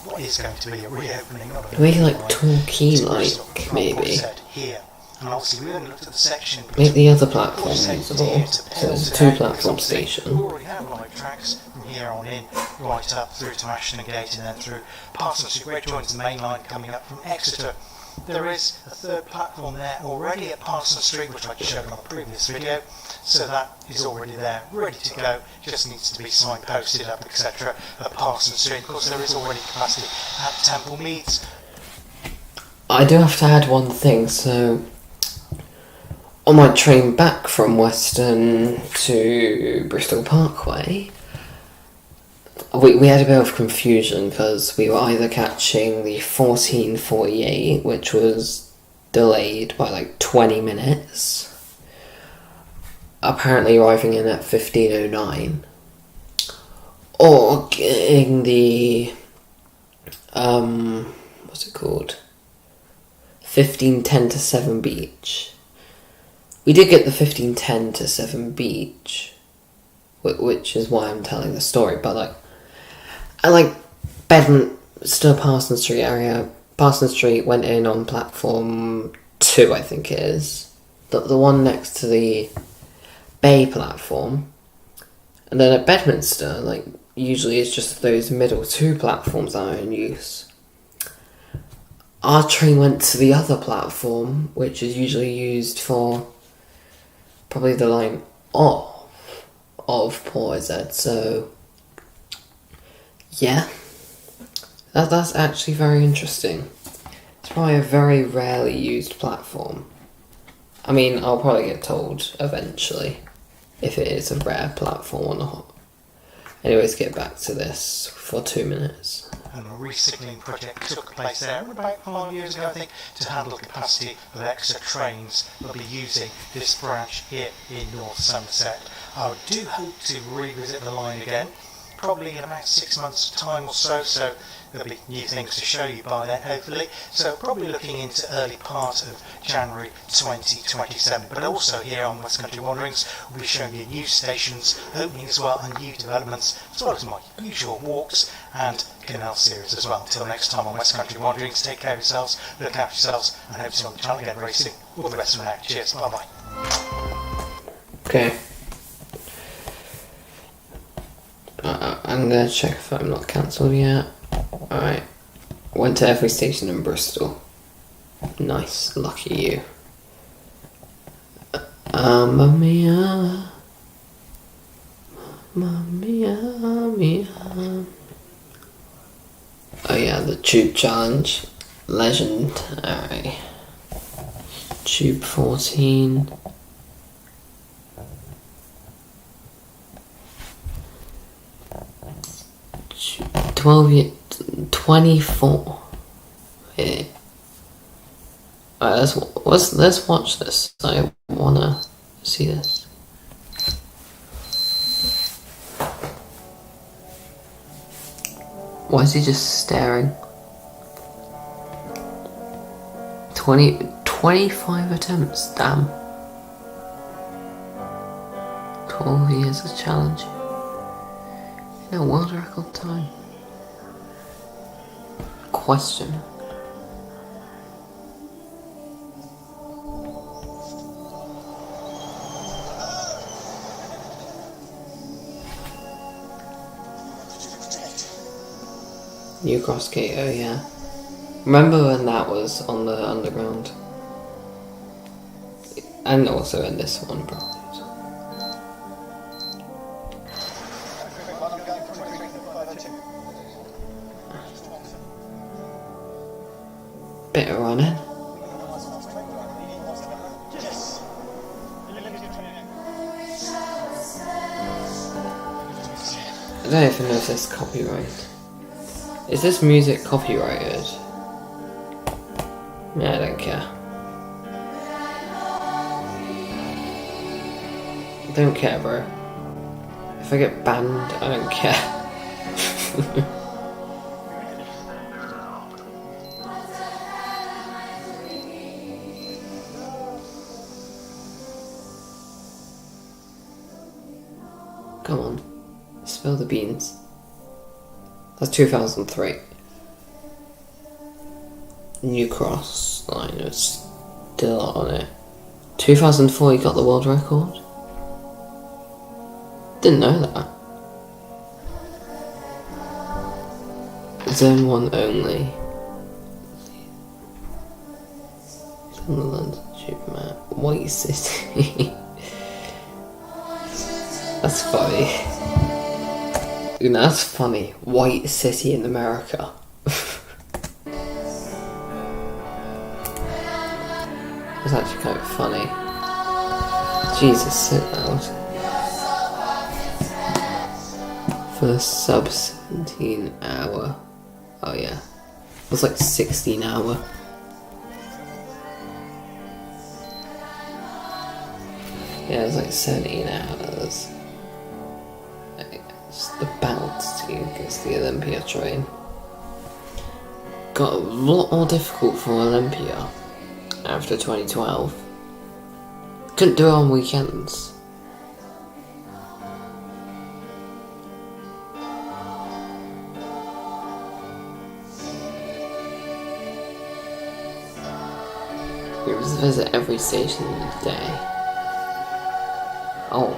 what is going to be a reopening of it. Maybe like Torquay like, maybe. Here. And obviously we haven't looked at the section Make the other platforms between visible. here to So Pill it's a today, two-platform because obviously station. We already have live tracks from here on in, right up through to Ashton Gate and then through Parsons Street, where it joins the main line coming up from Exeter. There is a third platform there already at Parsons Street, which I showed on a previous video, so that is already there, ready to go, just needs to be signposted up, etc. at Parsons Street. Of course there is already capacity at Temple Meads. I do have to add one thing, so on my train back from Western to Bristol Parkway, we had a bit of confusion because we were either catching the 1448, which was delayed by like 20 minutes, apparently arriving in at 1509, or getting the, what's it called, 1510 to 7 Beach. We did get the 1510 to 7 Beach, which is why I'm telling the story, but like, I like Bedminster Parsons Street area. Parsons Street went in on platform 2, I think it is. The one next to the Bay platform. And then at Bedminster, like, usually it's just those middle 2 platforms that are in use. Our train went to the other platform, which is usually used for probably the line of Portishead, so yeah, that's actually very interesting. It's probably a very rarely used platform. I mean, I'll probably get told eventually if it is a rare platform or not. Anyways, get back to this for 2 minutes. And a recycling project took place there about 5 years ago, I think, to handle the capacity of extra trains that will be using this branch here in North Somerset. I do hope to revisit the line again, probably in about 6 months' time or so, so there'll be new things to show you by then, hopefully. So probably looking into early part of January 2027. But also here on West Country Wanderings, we'll be showing you new stations opening as well, and new developments, as well as my usual walks and canal series as well. Until next time on West Country Wanderings, take care of yourselves, look after yourselves, and hope to see you on the channel again very soon. All the best for now. Cheers. Bye bye. Okay. I'm gonna check if I'm not cancelled yet. Alright. Went to every station in Bristol. Nice, lucky you. Mamma mia. Mamma mia, mia. Oh yeah, the tube challenge. Legendary. Tube 14. 24. Yeah. Alright, let's watch this. I wanna see this. Why is he just staring? 25 attempts, damn. 12 years of challenge. In a world record time. Question. New Cross Gate, oh yeah. Remember when that was on the underground? And also in this one, probably. Bit of running. I don't even know if this is copyright. Is this music copyrighted? Yeah, I don't care. I don't care, bro. If I get banned, I don't care. Come on, spill the beans. That's 2003. New Cross line is still on it. 2004 he got the world record? Didn't know that. Zone 1 only. On the London Tube map. White City. That's funny. That's funny. White City in America. It's actually kind of funny. Jesus, so loud. First sub 17 hour. Oh yeah. It was like 16 hour. Yeah, it was like 17 hours. It's the bounce to against the Olympia train. Got a lot more difficult for Olympia after 2012. Couldn't do it on weekends. You must visit every station in the day. Oh.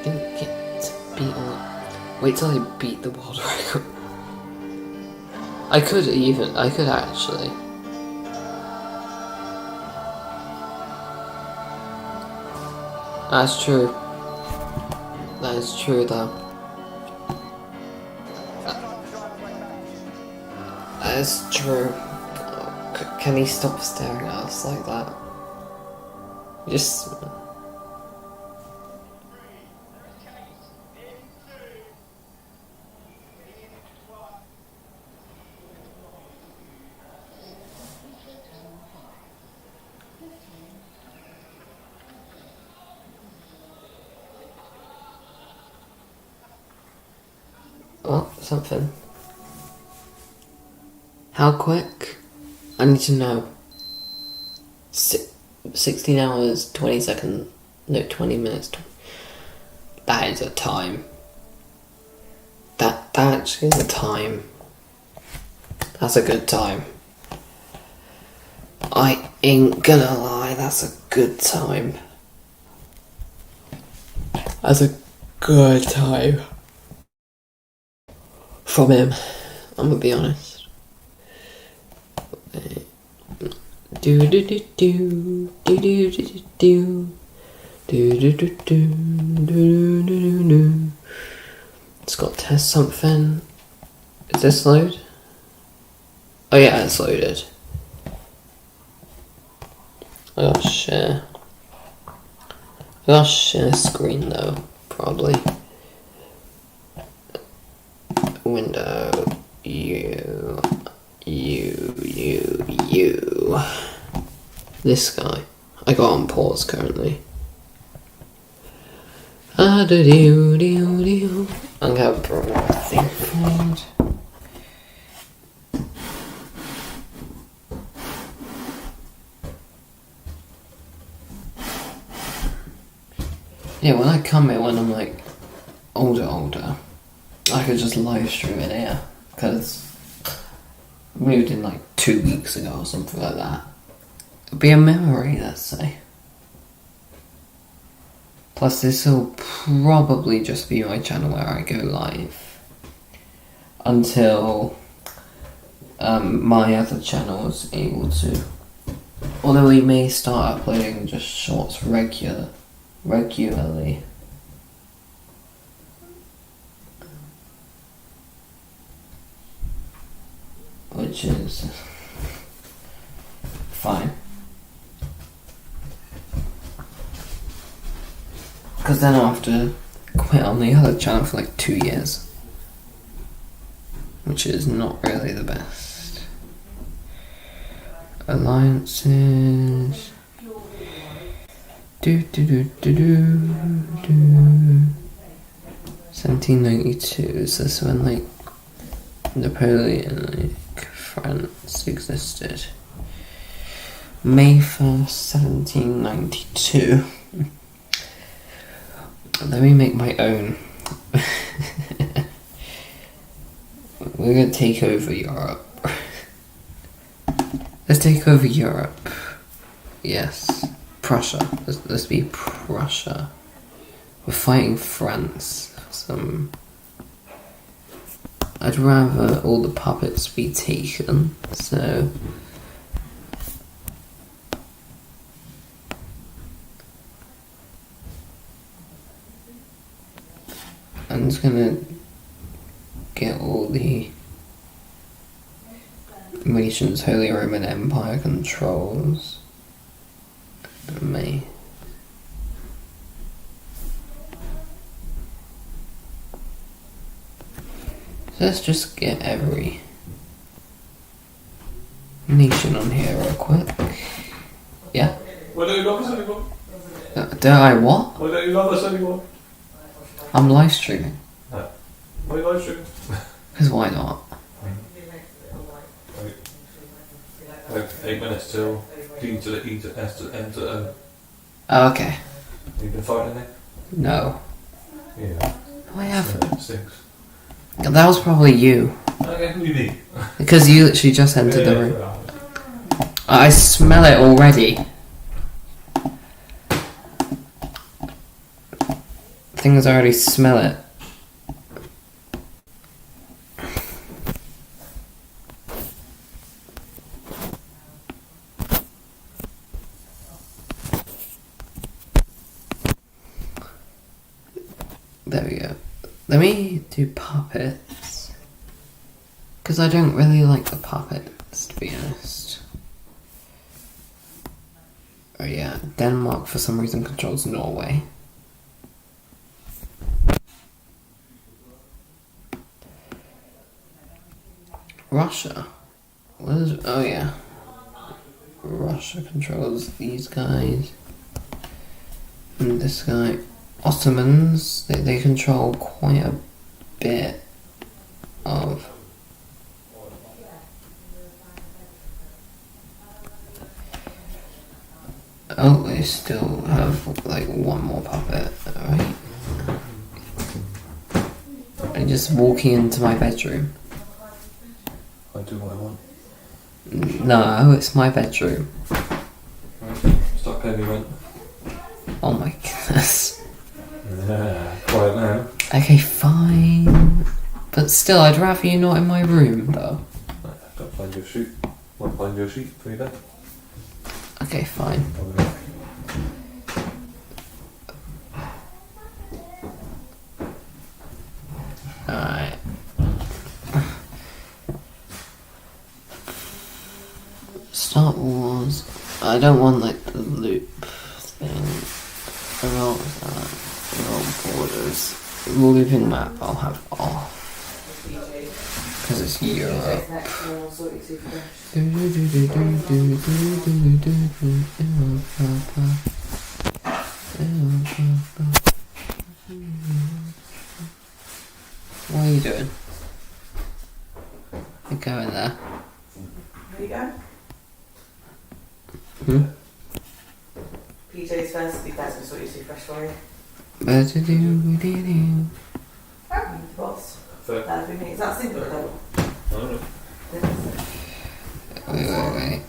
Didn't get to beat all. Wait till I beat the world record. I could actually. That's true. That is true though. That is true. Can he stop staring at us like that? Just... Oh, something. How quick? I need to know. 16 hours, 20 seconds, no, 20 minutes. That is a time. That actually is a time. That's a good time. I ain't gonna lie, that's a good time. That's a good time. From him, I'm gonna be honest. Do do do do do do do do do do do do do do do. It's got to test something. Is this load? Oh yeah, it's loaded. I gotta share. I gotta share screen though, probably. Window, you. This guy. I got on pause currently. I'm gonna bring my thing forward. Yeah, when I come here when I'm like older, I could just live stream it here. Because I moved in like 2 weeks ago or something like that. It'd be a memory, let's say. Plus this will probably just be my channel where I go live. Until my other channel is able to. Although we may start uploading just shorts regularly. Which is fine. Because then I'll have to quit on the other channel for like 2 years. Which is not really the best. Alliances. Do do do do do do. 1792. So this when like Napoleon, like France existed. May 1st, 1792. Let me make my own. We're gonna take over Europe. Let's take over Europe. Yes. Prussia. Let's be Prussia. We're fighting France for some. I'd rather all the puppets be taken, so. I'm just gonna get all the nation's Holy Roman Empire controls. Me. So let's just get every nation on here real quick. Yeah? Why don't you love us anymore? Do I what? Why don't you love us anymore? I'm live streaming. Why are you live streaming? Because why not? Like 8 minutes till D to the E to S to M to O. Oh, okay. You've been fighting it? No. Yeah. No, I haven't. 6. That was probably you. Okay, who do you mean? Because you literally just entered the room. I smell it already. Things already smell it. There we go. Let me do puppets. Because I don't really like the puppets, to be honest. Oh yeah, Denmark for some reason controls Norway. Russia. What is? Oh yeah. Russia controls these guys. And this guy. Ottomans, they control quite a bit of. Oh, they still have like one more puppet, alright? I'm just walking into my bedroom. I do what I want. No, it's my bedroom. Right. Stop paying me rent. Oh my goodness. Yeah, quiet now. Okay, fine. But still, I'd rather you not in my room, though. Right, I've got to find your sheet. Want to find your sheet for your bed? Okay, fine. Alright. Star Wars. I don't want like the loop thing. The roll borders. Looping map I'll have off. Because it's Europe. What are you doing? You're going there. Where you going? PJ's first, be better, so you see fresh for you. Boss. That'd be me. Is that single or double? Wait.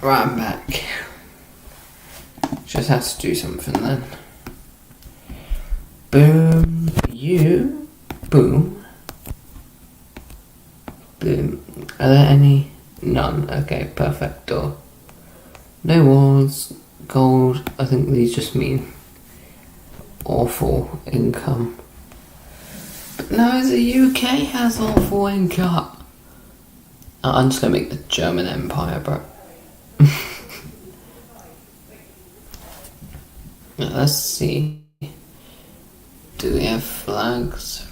Right, I'm back. Just had to do something then. Boom, you, boom, boom. Are there any? None. Okay, perfecto. No walls, gold. I think these just mean awful income. But no, the UK has awful income. I'm just gonna make the German Empire, bro. Let's see. Do we have flags?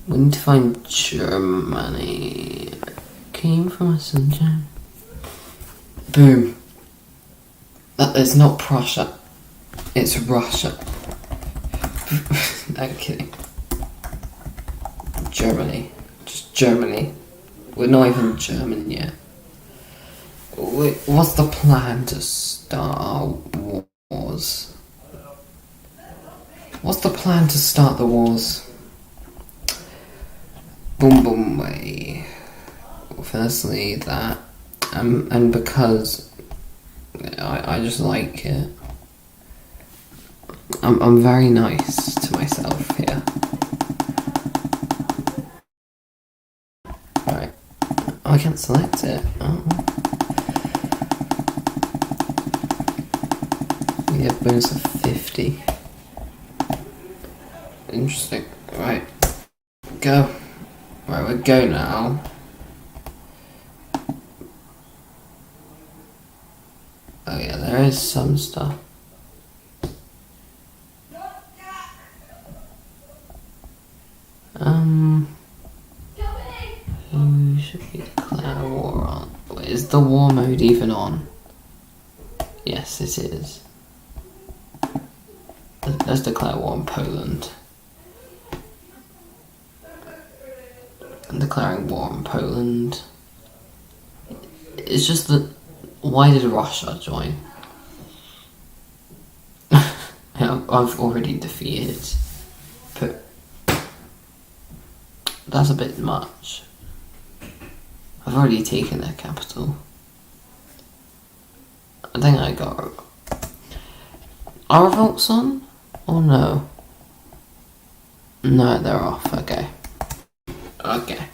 We need to find Germany. Came from us in Germany. Boom. That is not Prussia. It's Russia. I'm kidding. Germany. Just Germany. We're not even German yet. Wait, what's the plan to start wars? What's the plan to start the wars? Boom boom way. Firstly that, and because I just like it. I'm very nice to myself here. Right. Oh, I can't select it. Oh. We have bonus of 50. Interesting. Right. Go. Right, we go now. Oh yeah, there is some stuff. Who should we declare war on? Wait, is the war mode even on? Yes, it is. Let's declare war on Poland. I'm declaring war on Poland. It's just that, why did Russia join? I've already defeated, but that's a bit much. I've already taken their capital. I think I got... Are revolts on? Or no? No, they're off, okay. Okay.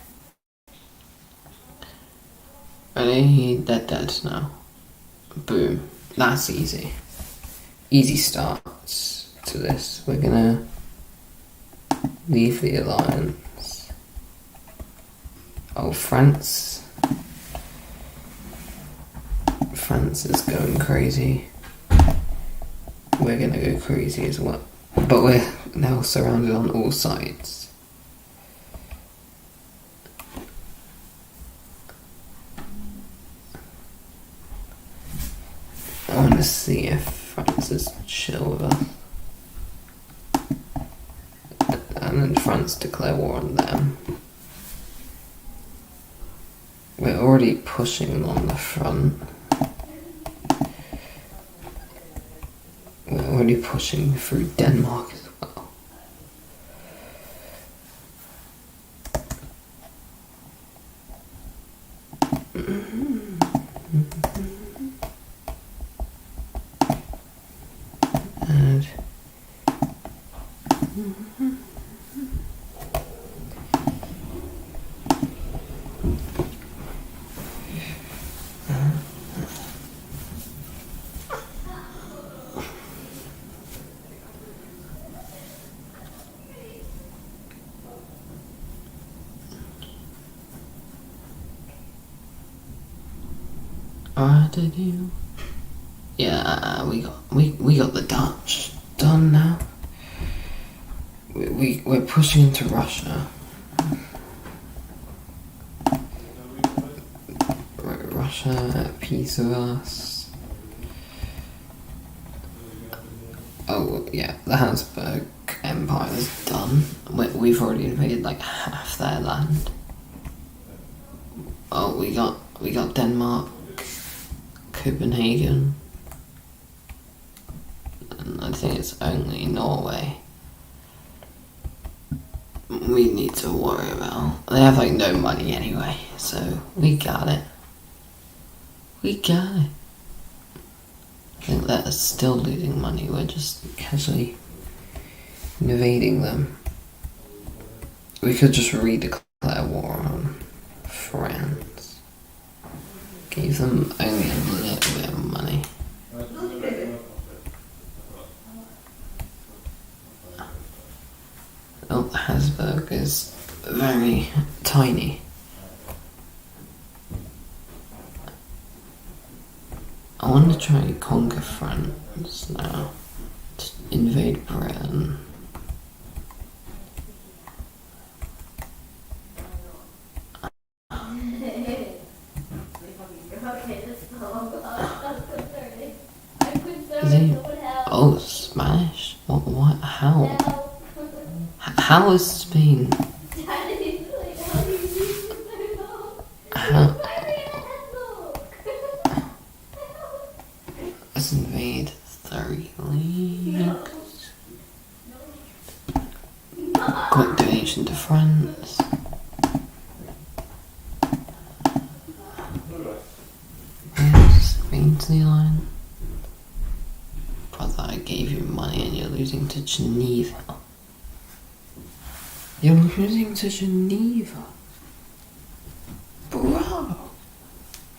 Ready? They're dead now. Boom. That's easy. Easy starts to this. We're gonna leave the alliance. Oh, France. France is going crazy. We're gonna go crazy as well. But we're now surrounded on all sides. I want to see if France is chill with us. And then France declare war on them. We're already pushing on the front. We're already pushing through Denmark as well. And did you? Yeah, we got the Dutch done now. We're pushing into Russia. Right, Russia at peace with us. Oh yeah, the Habsburg Empire is done. We've already invaded like half their land. Oh, we got Denmark, Copenhagen, and I think it's only Norway. we need to worry about. They have like no money anyway, so we got it. We got it. I think they're still losing money, we're just casually invading them. We could just redeclare war on France. Give them only a little bit of money. Oh, Habsburg is very tiny. I want to try and conquer France now. To invade Britain. Is he? Oh, Spanish? What? How? How is Spain? How? Let's invade 3 leagues. Quick donation to France. Yes, Spain to the line. Brother, I gave you money and you're losing to Geneva. You're losing to Geneva. Bro.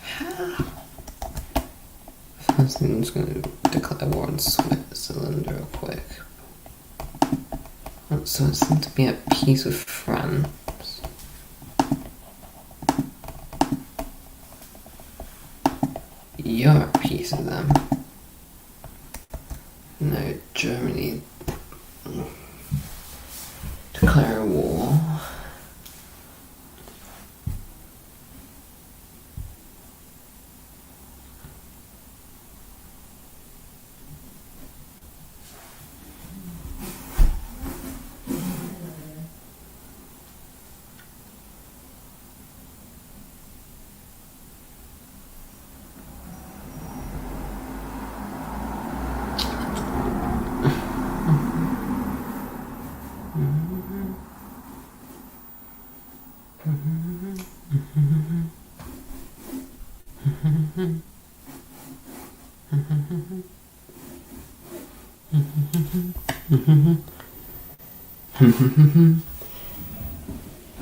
How? First thing I'm just going to declare war on Switzerland real quick. I want Switzerland to be at peace with France. You're at peace with them. No, Germany. Declare war.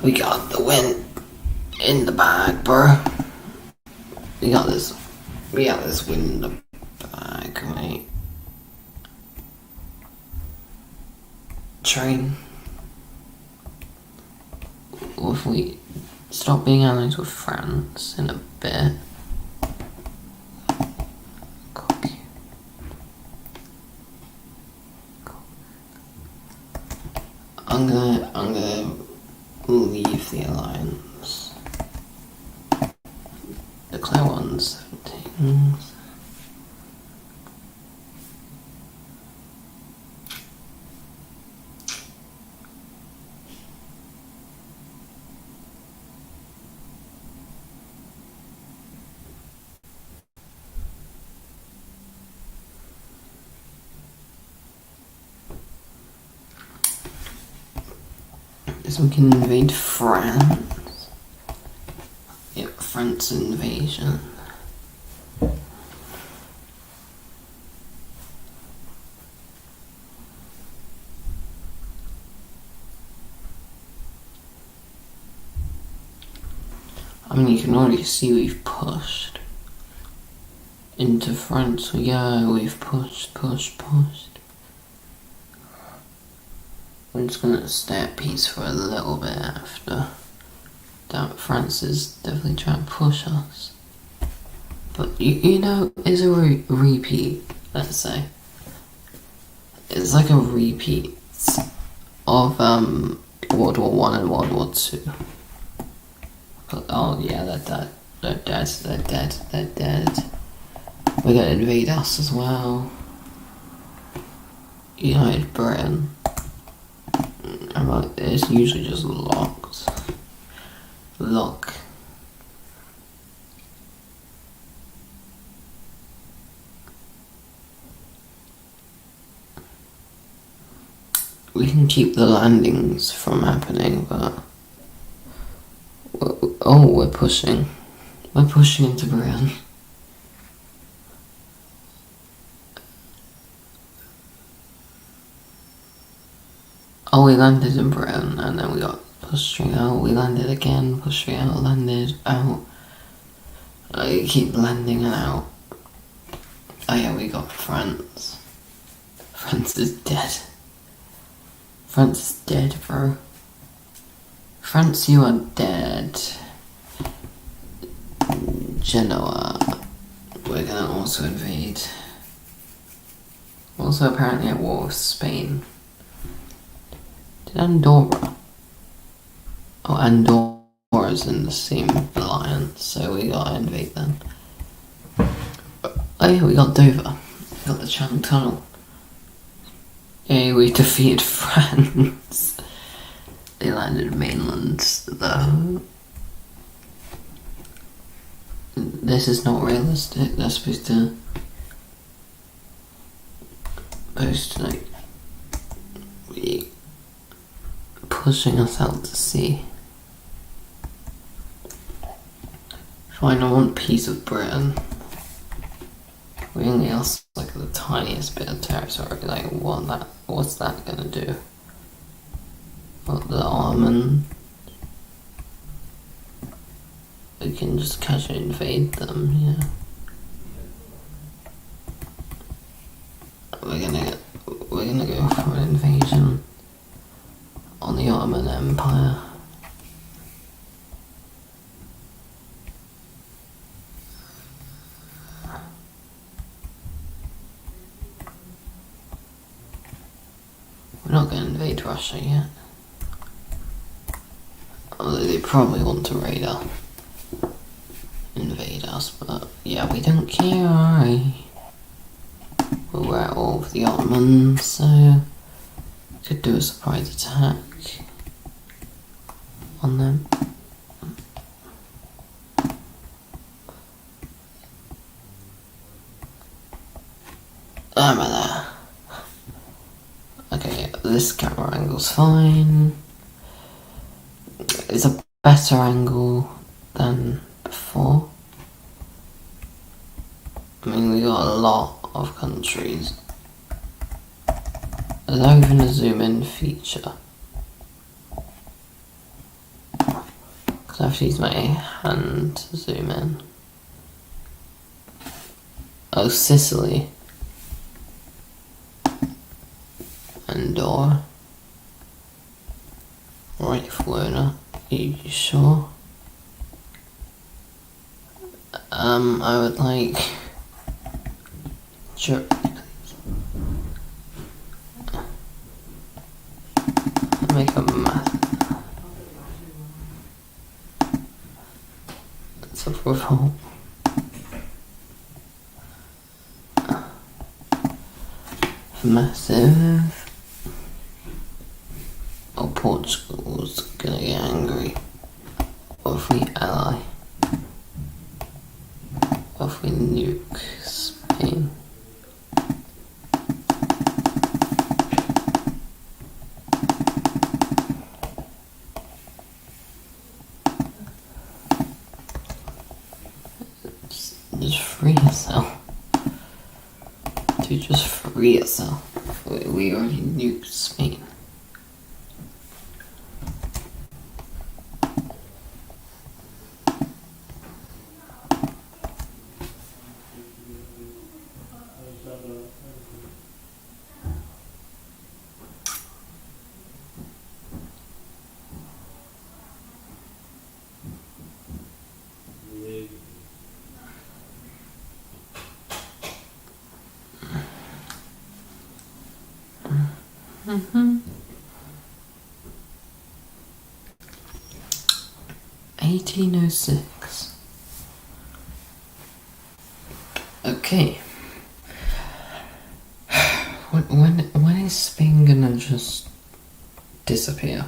We got the win in the bag, bro. We got this win in the bag, mate. Train. If we stop being allies with France in a bit. I'm gonna leave the alliance. Declare 117. So we can invade France. Yep, France invasion. I mean, you can already see we've pushed into France. Yeah, we've pushed. We're just gonna stay at peace for a little bit after. Damn, France is definitely trying to push us. But you know, it's a repeat, let's say. It's like a repeat of World War One and World War Two. But, oh yeah, they're dead. We're gonna invade us as well. United Britain. It's usually just locked. Lock. we can keep the landings from happening, but we're pushing into Britain. Oh, we landed in Britain, and then we got pushed out. We landed again, pushed out, landed out. I keep landing and out. Oh yeah, we got France. France is dead. France is dead, bro. France, you are dead. Genoa. We're gonna also invade. Also apparently at war with Spain. Did Andorra? Oh, Andorra's in the same alliance, so we gotta invade them. Oh yeah, we got Dover. We got the Channel Tunnel. Hey, we defeated France. They landed mainland, though. This is not realistic. They're supposed to like be pushing us out to sea. Fine, I want peace with Britain. We only lost like the tiniest bit of territory. Like, what's that gonna do? What, the Ottoman? We can just casually invade them, yeah. We're gonna go for an invasion on the Ottoman Empire. We're not gonna invade Russia yet. Although they probably want to invade us, but yeah, we don't care. We're at war with the Ottomans, so we could do a surprise attack on them. I'm there. Okay, this camera angle's fine. It's a better angle than before. I mean, we got a lot of countries. There's not even a zoom in feature. Because I have to use my hand to zoom in. Oh, Sicily. Andorra. Rightful owner. You sure? I would like Germany, please. Make a map. It's a revolt. Massive. Oh, Portugal's gonna get angry. What if we ally? What if we nuke Spain? Just free yourself. Dude, just free yourself. We already nuked Spain. Mm-hmm. 1806. Okay. When is Spain gonna just disappear?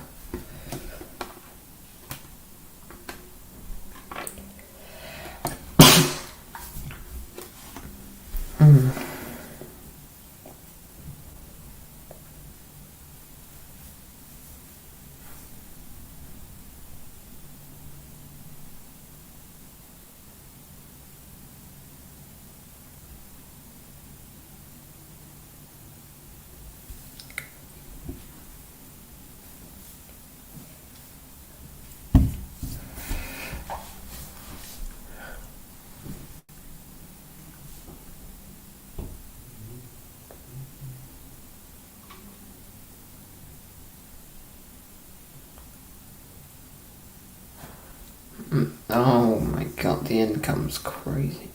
Oh my god, the income's crazy.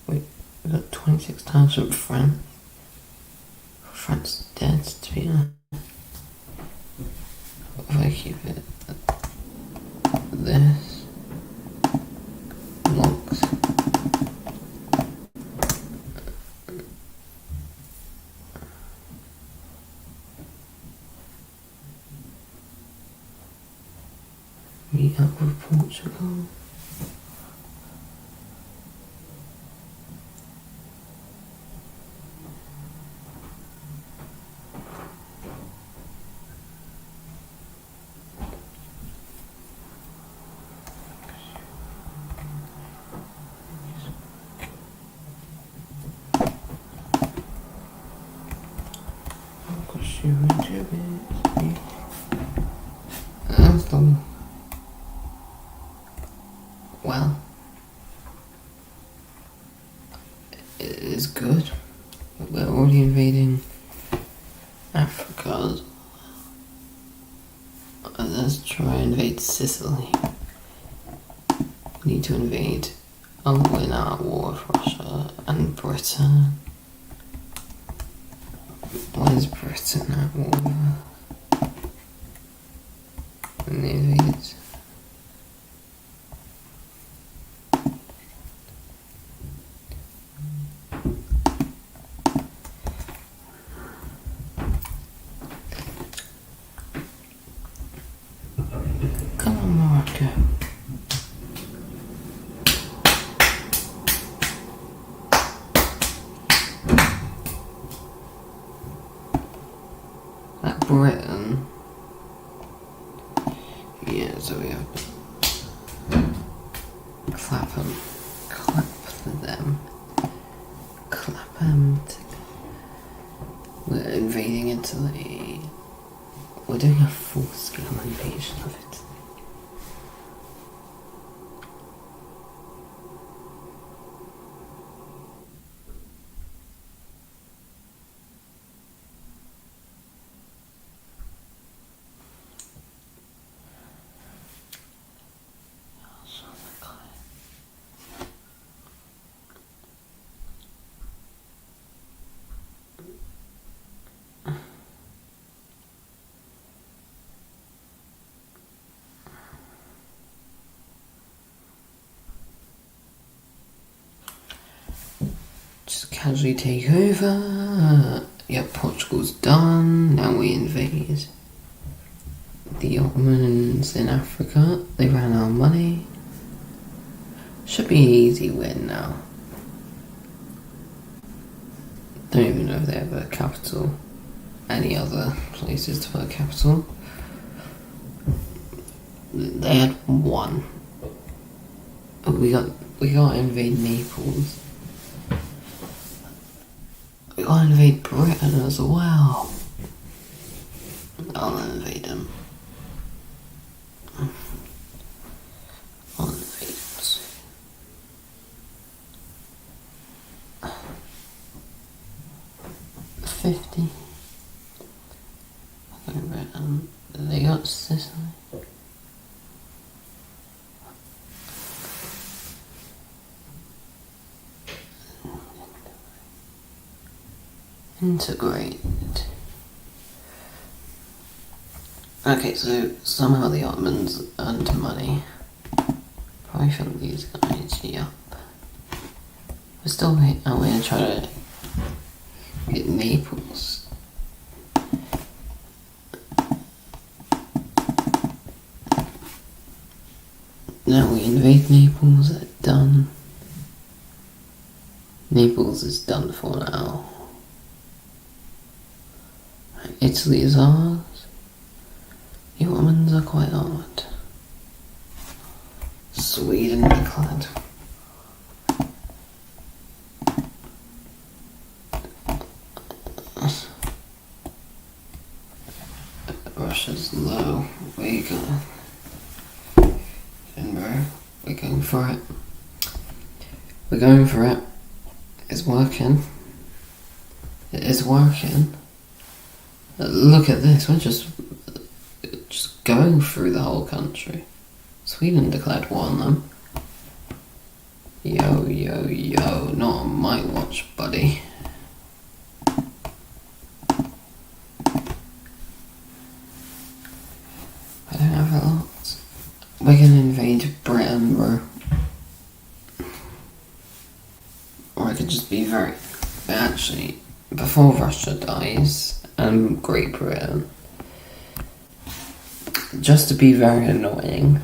Wait, we got 26,000 France. France is dead, to be honest. If I keep it this looks meet up with Portugal. Well, it is good. We're already invading Africa. Let's try and invade Sicily. We need to invade and win our war with Russia and Britain. Why is Britain at war with us? And they invaded. Come on, Morocco. That Britain. Yeah, so we have clap them we're invading Italy. We're doing a full-scale invasion of it. Just casually take over. Yep, Portugal's done. Now we invade the Ottomans in Africa. They ran out of money. Should be an easy win now. Don't even know if they have a capital. Any other places to put a capital. They had one. We got to invade Naples. We gotta invade Britain as well. I'll invade them. I'll invade them. 50. Okay, Britain. They got Sicily. Integrated. Okay, so somehow the Ottomans earned money. Probably from these guys, yep. We're still we're gonna try to get Naples. Now we invade Naples, that's done. Naples is done for now. Italy is ours. The Ottomans are quite hard. Sweden declared. Russia's low. Where you going? Edinburgh. We're going for it. We're going for it. It's working. It's working. Look at this, we're just going through the whole country. Sweden declared war on them. Yo, yo, yo, not on my watch, buddy. I don't have a lot. We're gonna invade Britain, bro. Or I could just be very... Actually, before Russia dies, and Great Britain, just to be very annoying,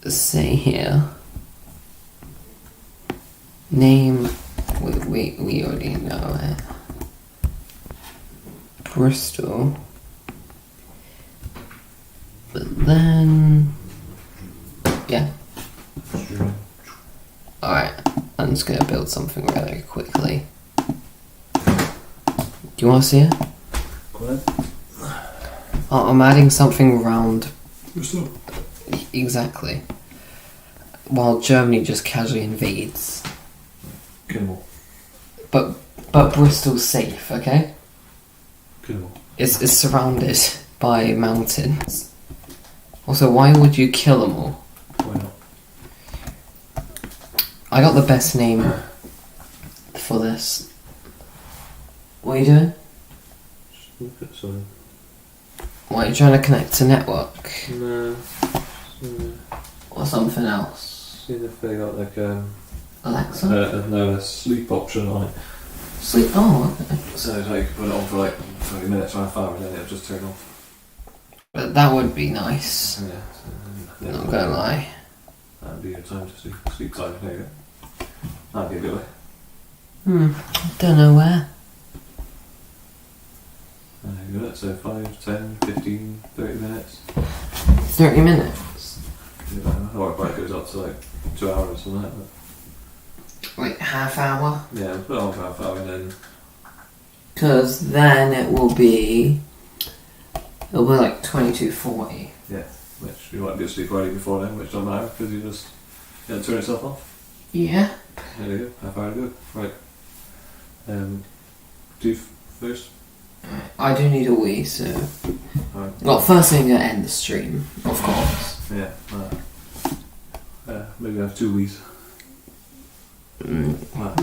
say here, name, we already know it, Bristol, but then, yeah, alright, I'm just gonna build something really quickly. Do you want to see it? Go ahead. Oh, I'm adding something around. Bristol. Exactly. While Germany just casually invades. Kill them all. But Bristol's safe, okay? Kill them all. It's surrounded by mountains. Also, why would you kill them all? Why not? I got the best name for this. What are you doing? Just look at something. What, are you trying to connect to network? No. Or something else? See if they got like Alexa? no, a sleep option on it. Sleep? Oh, okay. So like you can put it on for like 30 minutes or half hour and then it'll just turn off. But that would be nice. Yeah. So, Not gonna lie. That'd be your time to sleep time. There you go. That'd be a good way. Don't know where. There you go. So 5, 10, 15, 30 minutes. 30 minutes? Yeah, or it probably goes up to like 2 hours or something like that. Like half hour? Yeah, put it on for half hour and then... Because then it'll be like 22:40. Yeah, which you might be asleep already before then, which don't matter because you just turn yourself off. Yeah. There you go, half hour to go. Right. Do first. I do need a wee, so... Alright. Well, first thing I'm going to end the stream, of course. Yeah. Maybe I have 2 weeks. Mm. Right.